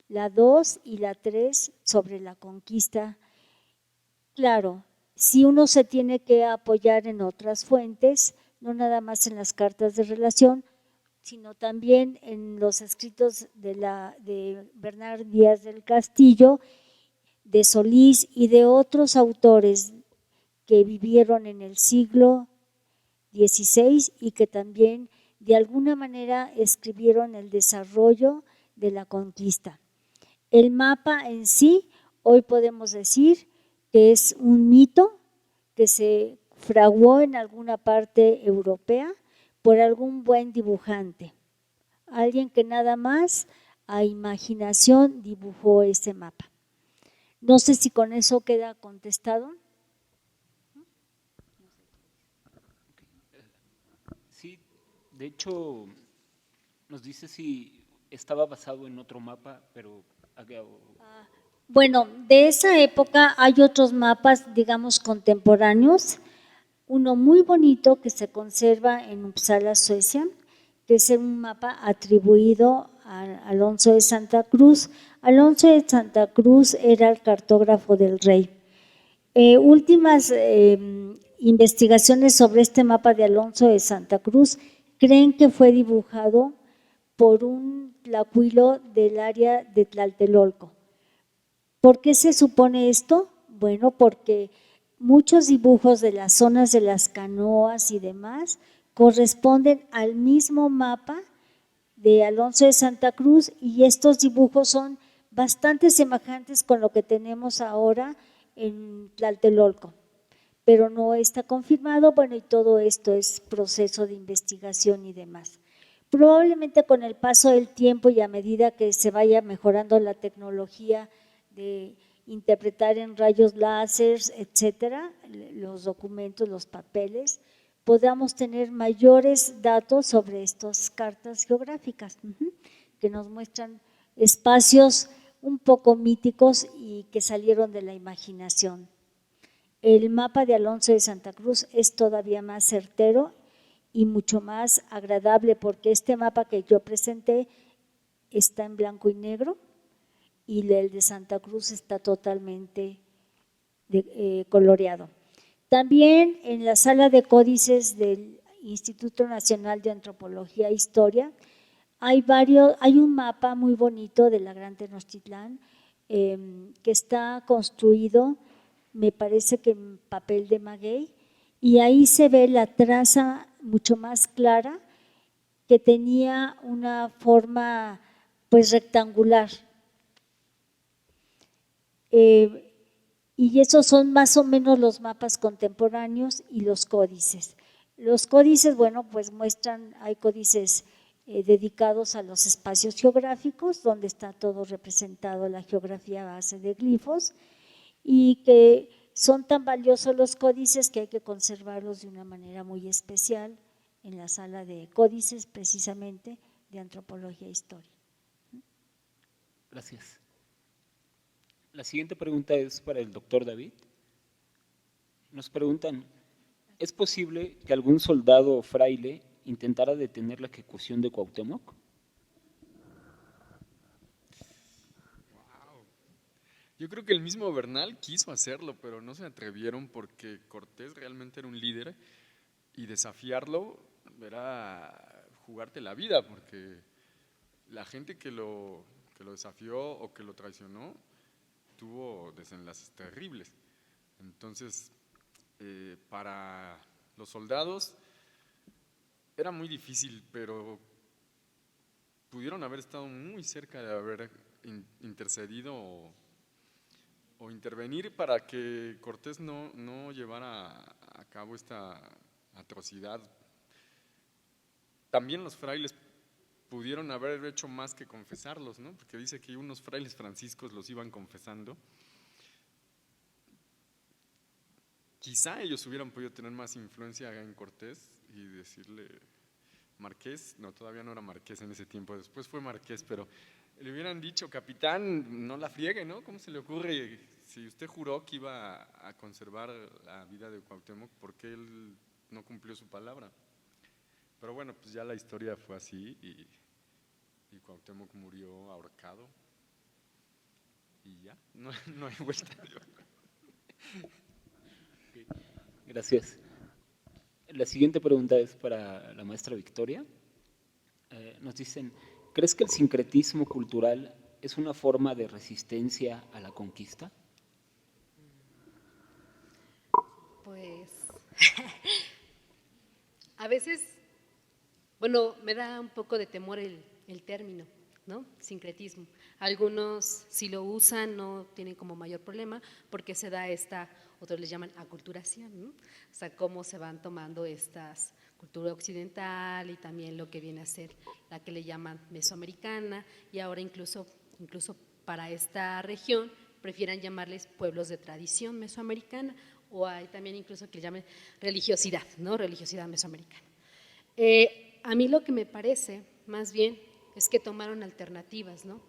la 2 y la 3 sobre la conquista. Claro, si uno se tiene que apoyar en otras fuentes, no nada más en las cartas de relación, sino también en los escritos de Bernard Díaz del Castillo de Solís y de otros autores que vivieron en el siglo XVI y que también de alguna manera escribieron el desarrollo de la conquista. El mapa en sí, hoy podemos decir que es un mito que se fraguó en alguna parte europea por algún buen dibujante, alguien que nada más a imaginación dibujó ese mapa. No sé si con eso queda contestado. Sí, de hecho, nos dice si estaba basado en otro mapa, pero… Bueno, de esa época hay otros mapas, digamos, contemporáneos. Uno muy bonito que se conserva en Uppsala, Suecia, que es un mapa atribuido a Alonso de Santa Cruz. Alonso de Santa Cruz era el cartógrafo del rey. Últimas investigaciones sobre este mapa de Alonso de Santa Cruz creen que fue dibujado por un tlacuilo del área de Tlatelolco. ¿Por qué se supone esto? Bueno, porque muchos dibujos de las zonas de las canoas y demás corresponden al mismo mapa de Alonso de Santa Cruz y estos dibujos son bastante semejantes con lo que tenemos ahora en Tlatelolco, pero no está confirmado, bueno, y todo esto es proceso de investigación y demás. Probablemente con el paso del tiempo y a medida que se vaya mejorando la tecnología de interpretar en rayos láser, etcétera, los documentos, los papeles, podamos tener mayores datos sobre estas cartas geográficas que nos muestran espacios un poco míticos y que salieron de la imaginación. El mapa de Alonso de Santa Cruz es todavía más certero y mucho más agradable porque este mapa que yo presenté está en blanco y negro y el de Santa Cruz está totalmente coloreado. También en la sala de códices del Instituto Nacional de Antropología e Historia hay un mapa muy bonito de la Gran Tenochtitlán que está construido, me parece que en papel de maguey, y ahí se ve la traza mucho más clara que tenía una forma pues rectangular. Y esos son más o menos los mapas contemporáneos y los códices. Los códices, bueno, pues muestran, hay códices dedicados a los espacios geográficos, donde está todo representado, la geografía a base de glifos, y que son tan valiosos los códices que hay que conservarlos de una manera muy especial en la sala de códices, precisamente, de Antropología e Historia. Gracias. La siguiente pregunta es para el doctor David. Nos preguntan, ¿es posible que algún soldado o fraile intentara detener la ejecución de Cuauhtémoc? Wow. Yo creo que el mismo Bernal quiso hacerlo, pero no se atrevieron porque Cortés realmente era un líder y desafiarlo era jugarte la vida, porque la gente que lo desafió o que lo traicionó tuvo desenlaces terribles. Entonces, para los soldados era muy difícil, pero pudieron haber estado muy cerca de haber intercedido o intervenir para que Cortés no llevara a cabo esta atrocidad. También los frailes pudieron haber hecho más que confesarlos, ¿no? Porque dice que unos frailes franciscos los iban confesando. Quizá ellos hubieran podido tener más influencia en Cortés y decirle Marqués, no, todavía no era Marqués en ese tiempo, después fue Marqués, pero le hubieran dicho, capitán, no la friegue, ¿no? ¿Cómo se le ocurre? Si usted juró que iba a conservar la vida de Cuauhtémoc, ¿por qué él no cumplió su palabra? Pero bueno, pues ya la historia fue así y Cuauhtémoc murió ahorcado y ya, no hay vuelta. Gracias. La siguiente pregunta es para la maestra Victoria. Nos dicen, ¿crees que el sincretismo cultural es una forma de resistencia a la conquista? A veces, bueno, me da un poco de temor el término, ¿no? Sincretismo. Algunos, si lo usan, no tienen como mayor problema porque se da esta, otros les llaman aculturación, ¿no? O sea, cómo se van tomando estas cultura occidental y también lo que viene a ser la que le llaman mesoamericana, y ahora incluso para esta región prefieran llamarles pueblos de tradición mesoamericana, o hay también incluso que le llamen religiosidad, ¿no? Religiosidad mesoamericana. A mí lo que me parece, más bien, es que tomaron alternativas, ¿no?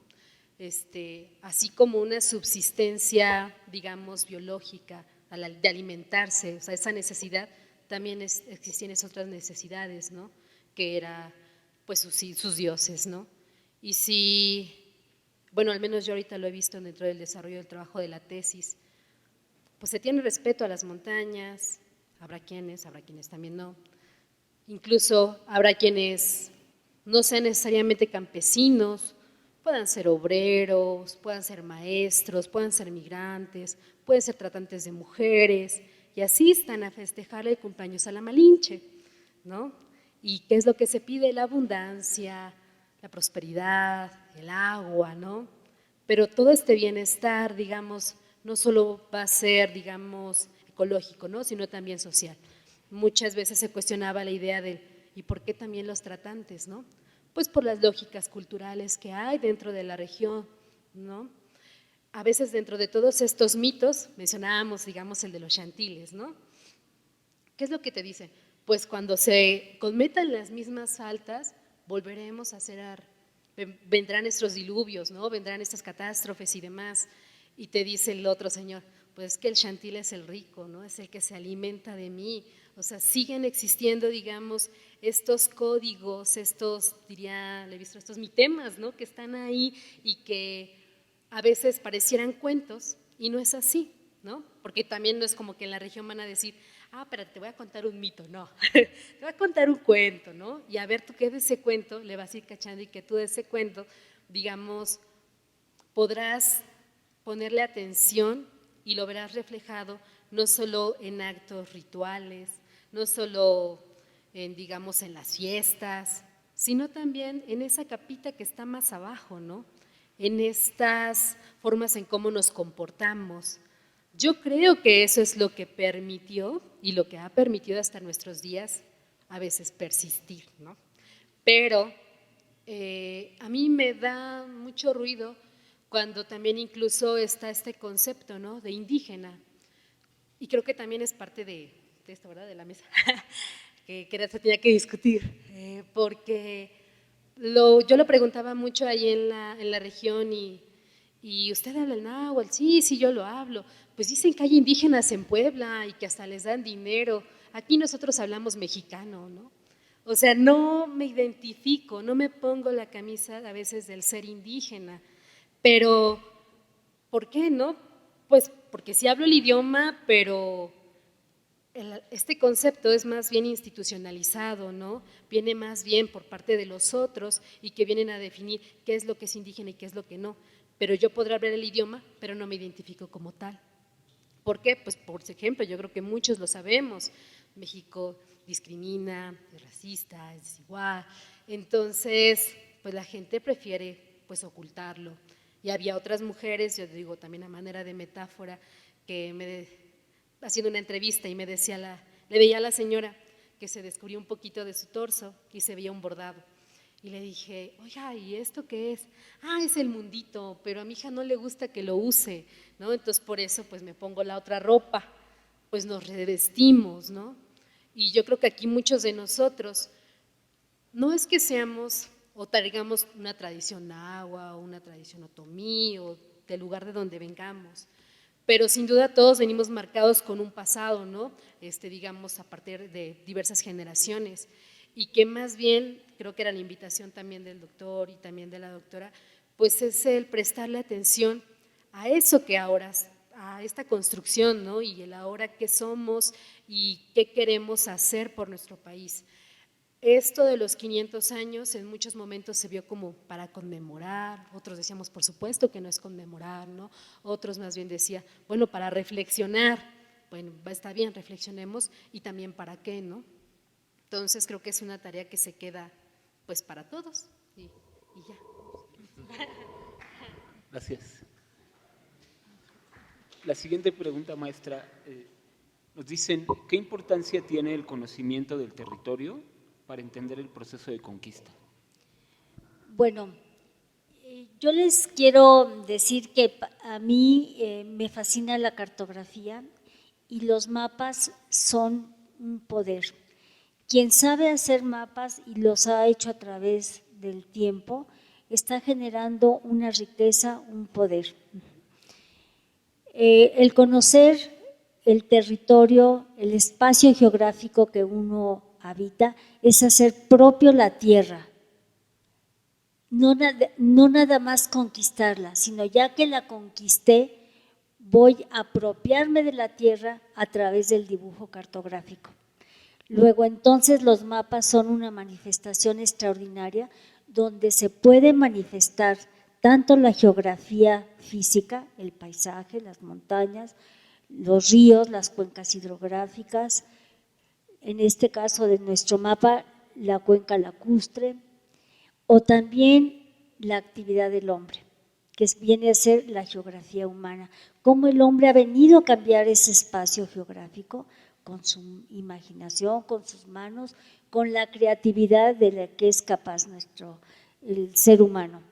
Así como una subsistencia, digamos, biológica, de alimentarse, o sea, esa necesidad, también existían esas otras necesidades, ¿no? Que era, pues, sus dioses, ¿no? Y si, bueno, al menos yo ahorita lo he visto dentro del desarrollo del trabajo de la tesis, pues se tiene respeto a las montañas, habrá quienes también no. Incluso habrá quienes no sean necesariamente campesinos, puedan ser obreros, puedan ser maestros, puedan ser migrantes, pueden ser tratantes de mujeres, y asistan a festejar el cumpleaños a la Malinche, ¿no? ¿Y qué es lo que se pide? La abundancia, la prosperidad, el agua, ¿no? Pero todo este bienestar, digamos, no solo va a ser, digamos, ecológico, ¿no? Sino también social. Muchas veces se cuestionaba la idea del ¿y por qué también los tratantes, no? Pues por las lógicas culturales que hay dentro de la región, ¿no? A veces dentro de todos estos mitos, mencionábamos, digamos, el de los chantiles, ¿no? ¿Qué es lo que te dicen? Pues cuando se cometan las mismas faltas, volveremos a hacer, vendrán estos diluvios, ¿no? Vendrán estas catástrofes y demás. Y te dice el otro señor, pues que el chantil es el rico, ¿no? Es el que se alimenta de mí. O sea, siguen existiendo, digamos, estos códigos, estos, diría, le he visto, estos mitemas, ¿no? Que están ahí y que a veces parecieran cuentos y no es así, ¿no? Porque también no es como que en la región van a decir, espérate, te voy a contar un mito, no, te voy a contar un cuento, ¿no? Y a ver tú qué de ese cuento le vas a ir cachando y que tú de ese cuento, digamos, podrás ponerle atención y lo verás reflejado no solo en actos rituales, no solo en, digamos, en las fiestas, sino también en esa capita que está más abajo, ¿no? En estas formas en cómo nos comportamos. Yo creo que eso es lo que permitió y lo que ha permitido hasta nuestros días a veces persistir, ¿no? Pero a mí me da mucho ruido cuando también incluso está este concepto, ¿no? De indígena. Y creo que también es parte de esto, ¿verdad? De la mesa, que se tenía que discutir, porque yo lo preguntaba mucho ahí en la región y ¿usted habla el náhuatl? Sí, yo lo hablo. Pues dicen que hay indígenas en Puebla y que hasta les dan dinero. Aquí nosotros hablamos mexicano, ¿no? O sea, no me identifico, no me pongo la camisa a veces del ser indígena, pero ¿por qué no? Pues porque sí hablo el idioma, pero este concepto es más bien institucionalizado, ¿no? Viene más bien por parte de los otros y que vienen a definir qué es lo que es indígena y qué es lo que no. Pero yo podré hablar el idioma, pero no me identifico como tal. ¿Por qué? Pues por ejemplo, yo creo que muchos lo sabemos, México discrimina, es racista, es desigual, entonces pues la gente prefiere pues ocultarlo. Y había otras mujeres, yo digo también a manera de metáfora, que haciendo una entrevista y me decía, le veía a la señora que se descubrió un poquito de su torso y se veía un bordado. Y le dije, oiga, ¿y esto qué es? Es el mundito, pero a mi hija no le gusta que lo use, ¿no? Entonces por eso pues me pongo la otra ropa, pues nos revestimos, ¿no? Y yo creo que aquí muchos de nosotros, no es que seamos o traigamos una tradición nahua o una tradición otomí o del lugar de donde vengamos, pero sin duda todos venimos marcados con un pasado, ¿no? Digamos, a partir de diversas generaciones, y que más bien, creo que era la invitación también del doctor y también de la doctora, pues es el prestarle atención a eso que ahora, a esta construcción, ¿no? Y el ahora qué somos y qué queremos hacer por nuestro país. Esto de los 500 años en muchos momentos se vio como para conmemorar, otros decíamos por supuesto que no es conmemorar, ¿no? Otros más bien decían, bueno, para reflexionar, bueno, está bien, reflexionemos y también para qué, ¿no? Entonces creo que es una tarea que se queda pues para todos y ya. Gracias. La siguiente pregunta, maestra, nos dicen, ¿qué importancia tiene el conocimiento del territorio para entender el proceso de conquista? Bueno, yo les quiero decir que a mí me fascina la cartografía y los mapas son un poder. Quien sabe hacer mapas y los ha hecho a través del tiempo, está generando una riqueza, un poder. El conocer el territorio, el espacio geográfico que uno habita, es hacer propio la tierra. No nada más conquistarla, sino ya que la conquisté, voy a apropiarme de la tierra a través del dibujo cartográfico. Luego, entonces, los mapas son una manifestación extraordinaria donde se puede manifestar tanto la geografía física, el paisaje, las montañas, los ríos, las cuencas hidrográficas, en este caso de nuestro mapa, la cuenca lacustre, o también la actividad del hombre, que viene a ser la geografía humana, cómo el hombre ha venido a cambiar ese espacio geográfico con su imaginación, con sus manos, con la creatividad de la que es capaz el ser humano.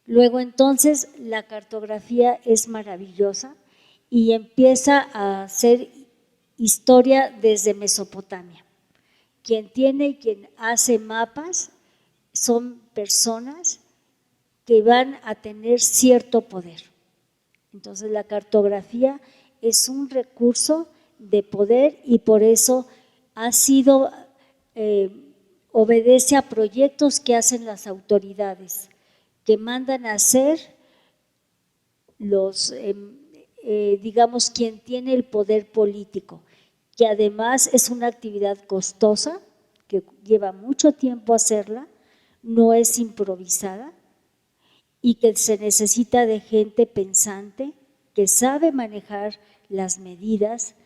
Luego entonces la cartografía es maravillosa y empieza a hacer historia desde Mesopotamia. Quien tiene y quien hace mapas son personas que van a tener cierto poder. Entonces la cartografía es un recurso de poder y por eso ha sido, obedece a proyectos que hacen las autoridades, que mandan a hacer digamos, quien tiene el poder político, que además es una actividad costosa, que lleva mucho tiempo hacerla, no es improvisada y que se necesita de gente pensante, que sabe manejar las medidas,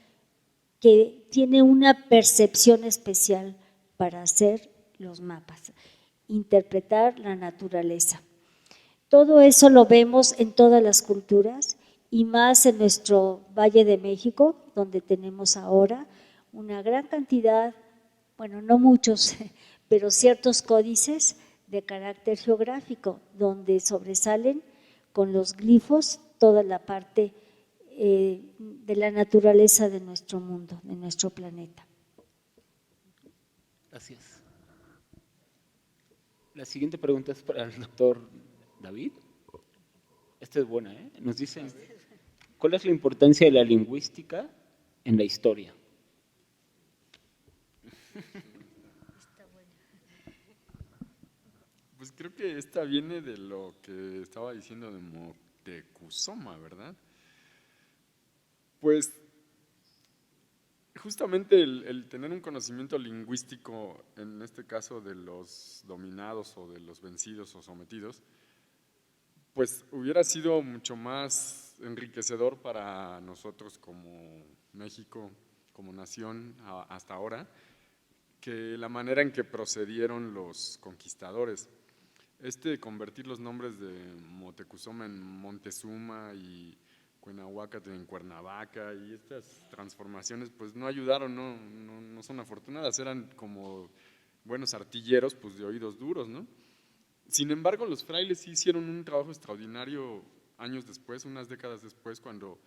que tiene una percepción especial para hacer los mapas, interpretar la naturaleza. Todo eso lo vemos en todas las culturas y más en nuestro Valle de México, donde tenemos ahora una gran cantidad, bueno, no muchos, pero ciertos códices de carácter geográfico, donde sobresalen con los glifos toda la parte de la naturaleza de nuestro mundo, de nuestro planeta. Gracias. La siguiente pregunta es para el doctor David. Esta es buena, ¿eh? Nos dicen, ¿cuál es la importancia de la lingüística en la historia? Pues creo que esta viene de lo que estaba diciendo de Moctezuma, ¿verdad? Pues justamente el tener un conocimiento lingüístico, en este caso de los dominados o de los vencidos o sometidos, pues hubiera sido mucho más enriquecedor para nosotros como México, como nación hasta ahora, que la manera en que procedieron los conquistadores. Convertir los nombres de Moctezuma en Montezuma y Cuenahuacat en Cuernavaca y estas transformaciones pues no ayudaron, no son afortunadas, eran como buenos artilleros pues de oídos duros, ¿no? Sin embargo, los frailes sí hicieron un trabajo extraordinario años después, unas décadas después, cuando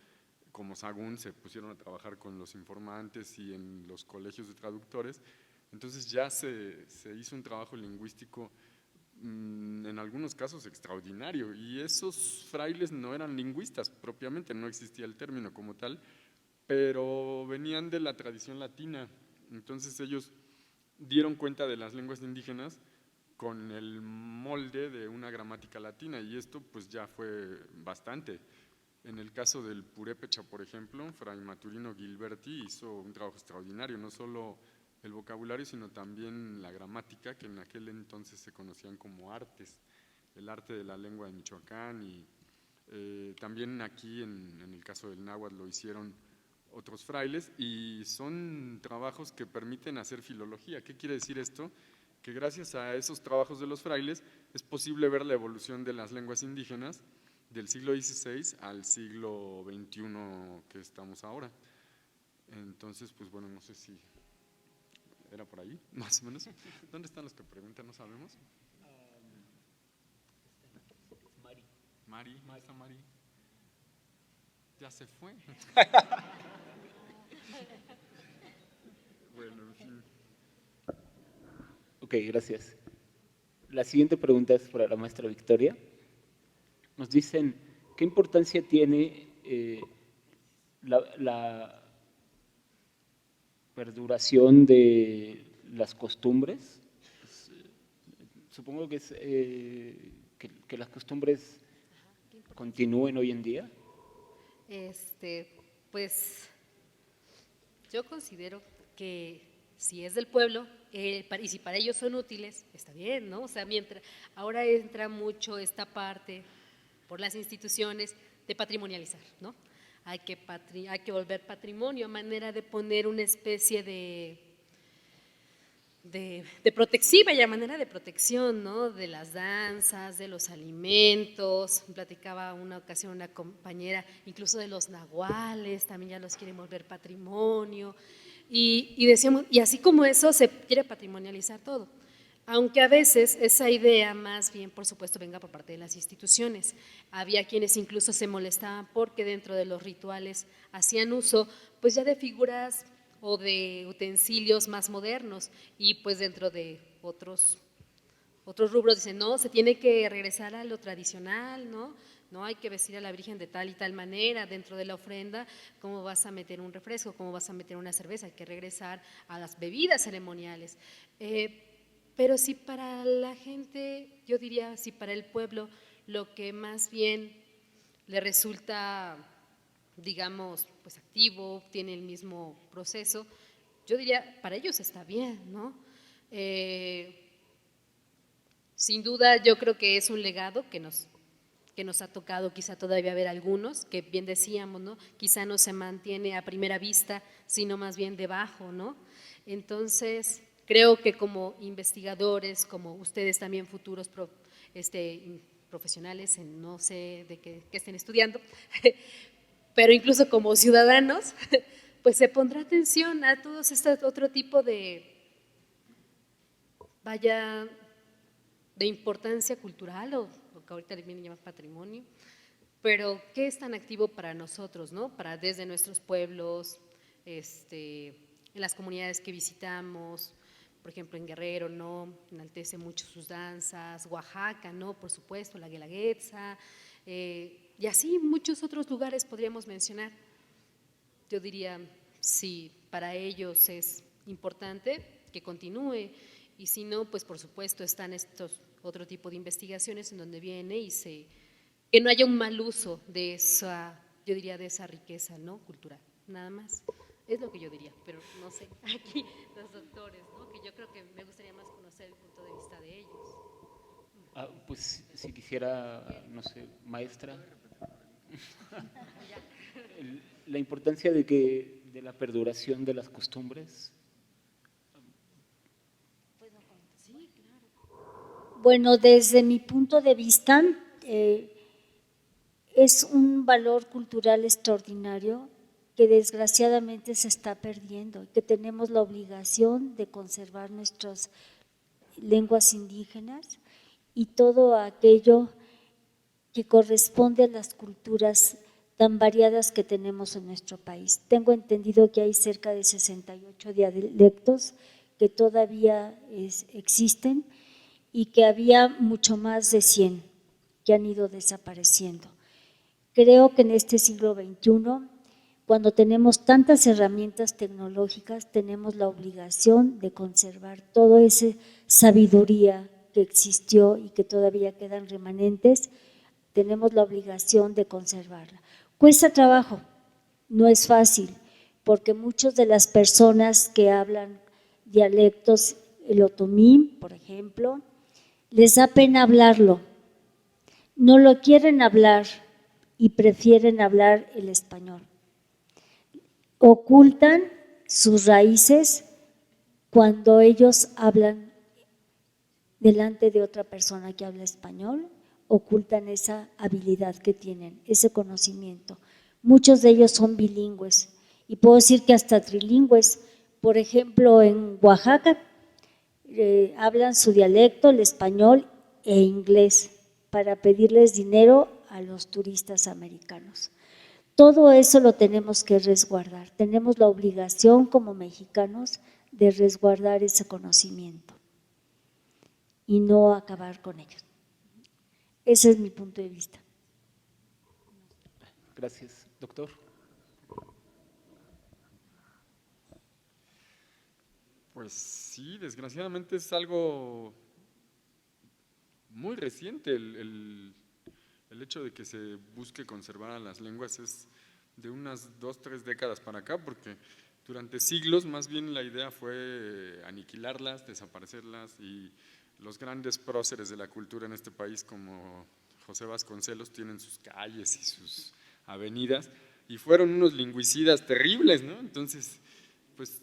como Sahagún se pusieron a trabajar con los informantes y en los colegios de traductores. Entonces ya se hizo un trabajo lingüístico en algunos casos extraordinario, y esos frailes no eran lingüistas propiamente, no existía el término como tal, pero venían de la tradición latina. Entonces ellos dieron cuenta de las lenguas indígenas con el molde de una gramática latina, y esto pues ya fue bastante. En el caso del purépecha, por ejemplo, Fray Maturino Gilberti hizo un trabajo extraordinario, no solo el vocabulario, sino también la gramática, que en aquel entonces se conocían como artes, el arte de la lengua de Michoacán, y también aquí en el caso del náhuatl lo hicieron otros frailes, y son trabajos que permiten hacer filología. ¿Qué quiere decir esto? Que gracias a esos trabajos de los frailes es posible ver la evolución de las lenguas indígenas del siglo XVI al siglo XXI que estamos ahora. Entonces, pues bueno, no sé si era por ahí, más o menos. ¿Dónde están los que preguntan? ¿No sabemos? Mari, ¿dónde está Mari? Ya se fue. Bueno, en fin. Ok, gracias. La siguiente pregunta es para la maestra Victoria. Nos dicen, ¿qué importancia tiene la perduración de las costumbres? Supongo que es que las costumbres continúen hoy en día. Pues yo considero que si es del pueblo y si para ellos son útiles, está bien, ¿no? O sea, mientras ahora entra mucho esta parte por las instituciones de patrimonializar, ¿no? Hay que volver patrimonio a manera de poner una especie de protección, vaya manera de protección, ¿no? De las danzas, de los alimentos. Platicaba una ocasión una compañera, incluso de los nahuales, también ya los quieren volver patrimonio. Y decíamos, y así como eso se quiere patrimonializar todo. Aunque a veces esa idea más bien, por supuesto, venga por parte de las instituciones. Había quienes incluso se molestaban porque dentro de los rituales hacían uso pues ya de figuras o de utensilios más modernos, y pues dentro de otros rubros dicen, no, se tiene que regresar a lo tradicional, ¿no? No hay que vestir a la Virgen de tal y tal manera, dentro de la ofrenda, ¿cómo vas a meter un refresco? ¿Cómo vas a meter una cerveza? Hay que regresar a las bebidas ceremoniales. Pero si para la gente, yo diría, si para el pueblo lo que más bien le resulta, digamos, pues activo, tiene el mismo proceso, yo diría, para ellos está bien, ¿no? Sin duda, yo creo que es un legado que nos ha tocado quizá todavía ver algunos, que bien decíamos, ¿no? Quizá no se mantiene a primera vista, sino más bien debajo, ¿no? Entonces, creo que como investigadores, como ustedes también futuros profesionales, no sé de qué estén estudiando, pero incluso como ciudadanos, pues se pondrá atención a todos este otro tipo de importancia cultural o que ahorita también llaman patrimonio, pero ¿qué es tan activo para nosotros, ¿no? Para desde nuestros pueblos, en las comunidades que visitamos, por ejemplo en Guerrero, ¿no? Enaltece mucho sus danzas, Oaxaca, ¿no? Por supuesto, la Guelaguetza, y así muchos otros lugares podríamos mencionar. Yo diría, si para ellos es importante, que continúe, y si no, pues por supuesto están estos otro tipo de investigaciones en donde viene que no haya un mal uso de esa, yo diría, de esa riqueza, ¿no? Cultural, nada más. Es lo que yo diría, pero no sé, aquí los doctores, ¿no? Que yo creo que me gustaría más conocer el punto de vista de ellos. Pues si quisiera, no sé, maestra, la importancia de la perduración de las costumbres. Bueno, desde mi punto de vista, es un valor cultural extraordinario que desgraciadamente se está perdiendo y que tenemos la obligación de conservar nuestras lenguas indígenas y todo aquello que corresponde a las culturas tan variadas que tenemos en nuestro país. Tengo entendido que hay cerca de 68 dialectos que todavía existen y que había mucho más de 100 que han ido desapareciendo. Creo que en este siglo XXI, cuando tenemos tantas herramientas tecnológicas, tenemos la obligación de conservar toda esa sabiduría que existió y que todavía quedan remanentes, tenemos la obligación de conservarla. Cuesta trabajo, no es fácil, porque muchas de las personas que hablan dialectos, el otomí, por ejemplo, les da pena hablarlo, no lo quieren hablar y prefieren hablar el español. ocultan sus raíces cuando ellos hablan delante de otra persona que habla español, ocultan esa habilidad que tienen, ese conocimiento. Muchos de ellos son bilingües y puedo decir que hasta trilingües. Por ejemplo, en Oaxaca hablan su dialecto, el español e inglés, para pedirles dinero a los turistas americanos. Todo eso lo tenemos que resguardar. Tenemos la obligación como mexicanos de resguardar ese conocimiento y no acabar con ellos. Ese es mi punto de vista. Gracias, doctor. Pues sí, desgraciadamente es algo muy reciente el hecho de que se busque conservar a las lenguas es de unas 2 o 3 décadas para acá, porque durante siglos más bien la idea fue aniquilarlas, desaparecerlas, y los grandes próceres de la cultura en este país como José Vasconcelos tienen sus calles y sus avenidas y fueron unos lingüicidas terribles, ¿no? Entonces, pues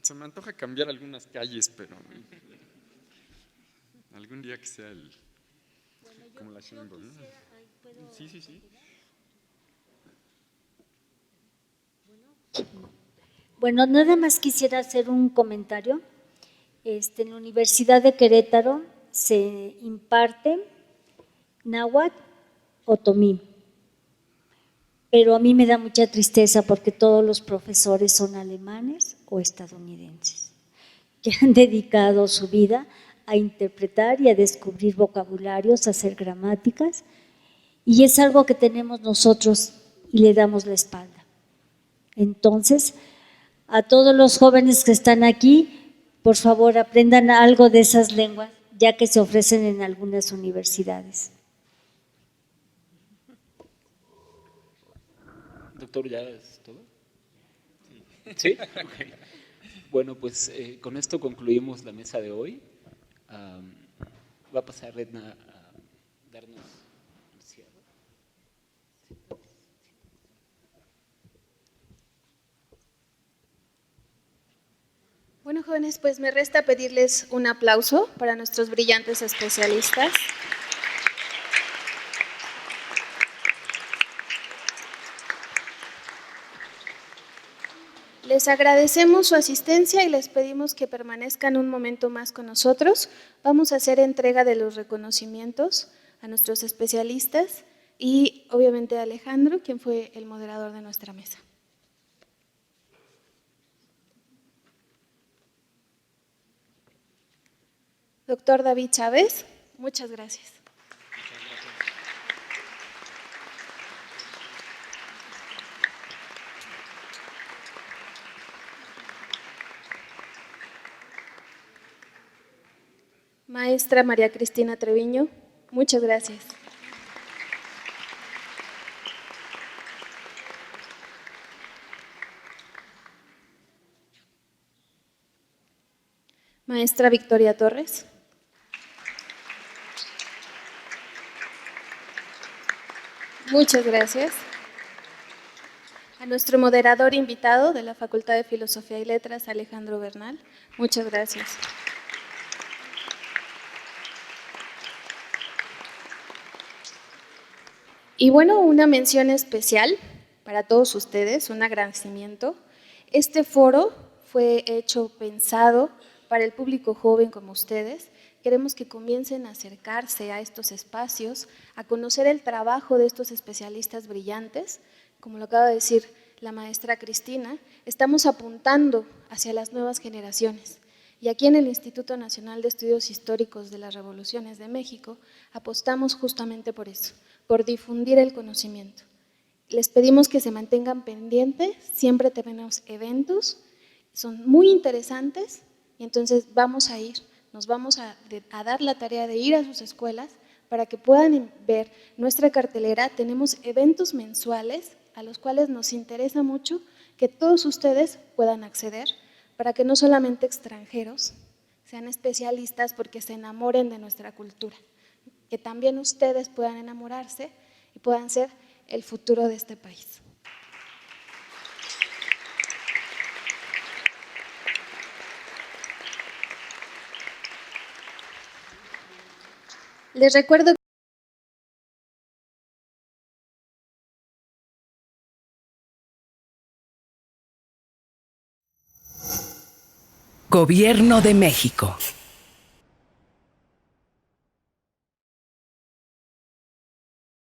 se me antoja cambiar algunas calles, pero algún día que sea como la Sheinbaum, ¿no? Sí. Bueno, nada más quisiera hacer un comentario. En la Universidad de Querétaro se imparte náhuatl o tomí, pero a mí me da mucha tristeza porque todos los profesores son alemanes o estadounidenses, que han dedicado su vida a interpretar y a descubrir vocabularios, a hacer gramáticas, y es algo que tenemos nosotros y le damos la espalda. Entonces, a todos los jóvenes que están aquí, por favor, aprendan algo de esas lenguas, ya que se ofrecen en algunas universidades. Doctor, ¿ya es todo? ¿Sí? Okay. Bueno, pues con esto concluimos la mesa de hoy. Va a pasar Edna a darnos el cierre. Bueno, jóvenes, pues me resta pedirles un aplauso para nuestros brillantes especialistas. Les agradecemos su asistencia y les pedimos que permanezcan un momento más con nosotros. Vamos a hacer entrega de los reconocimientos a nuestros especialistas y obviamente a Alejandro, quien fue el moderador de nuestra mesa. Doctor David Chávez, muchas gracias. Maestra María Cristina Treviño, muchas gracias. Maestra Victoria Torres. Muchas gracias. A nuestro moderador invitado de la Facultad de Filosofía y Letras, Alejandro Bernal, muchas gracias. Y bueno, una mención especial para todos ustedes, un agradecimiento. Este foro fue hecho, pensado para el público joven como ustedes. Queremos que comiencen a acercarse a estos espacios, a conocer el trabajo de estos especialistas brillantes. Como lo acaba de decir la maestra Cristina, estamos apuntando hacia las nuevas generaciones. Y aquí en el Instituto Nacional de Estudios Históricos de las Revoluciones de México apostamos justamente por eso, por difundir el conocimiento. Les pedimos que se mantengan pendientes, siempre tenemos eventos, son muy interesantes y entonces vamos a ir, nos vamos a dar la tarea de ir a sus escuelas para que puedan ver nuestra cartelera. Tenemos eventos mensuales a los cuales nos interesa mucho que todos ustedes puedan acceder para que no solamente extranjeros sean especialistas porque se enamoren de nuestra cultura, que también ustedes puedan enamorarse y puedan ser el futuro de este país. Les recuerdo Gobierno de México.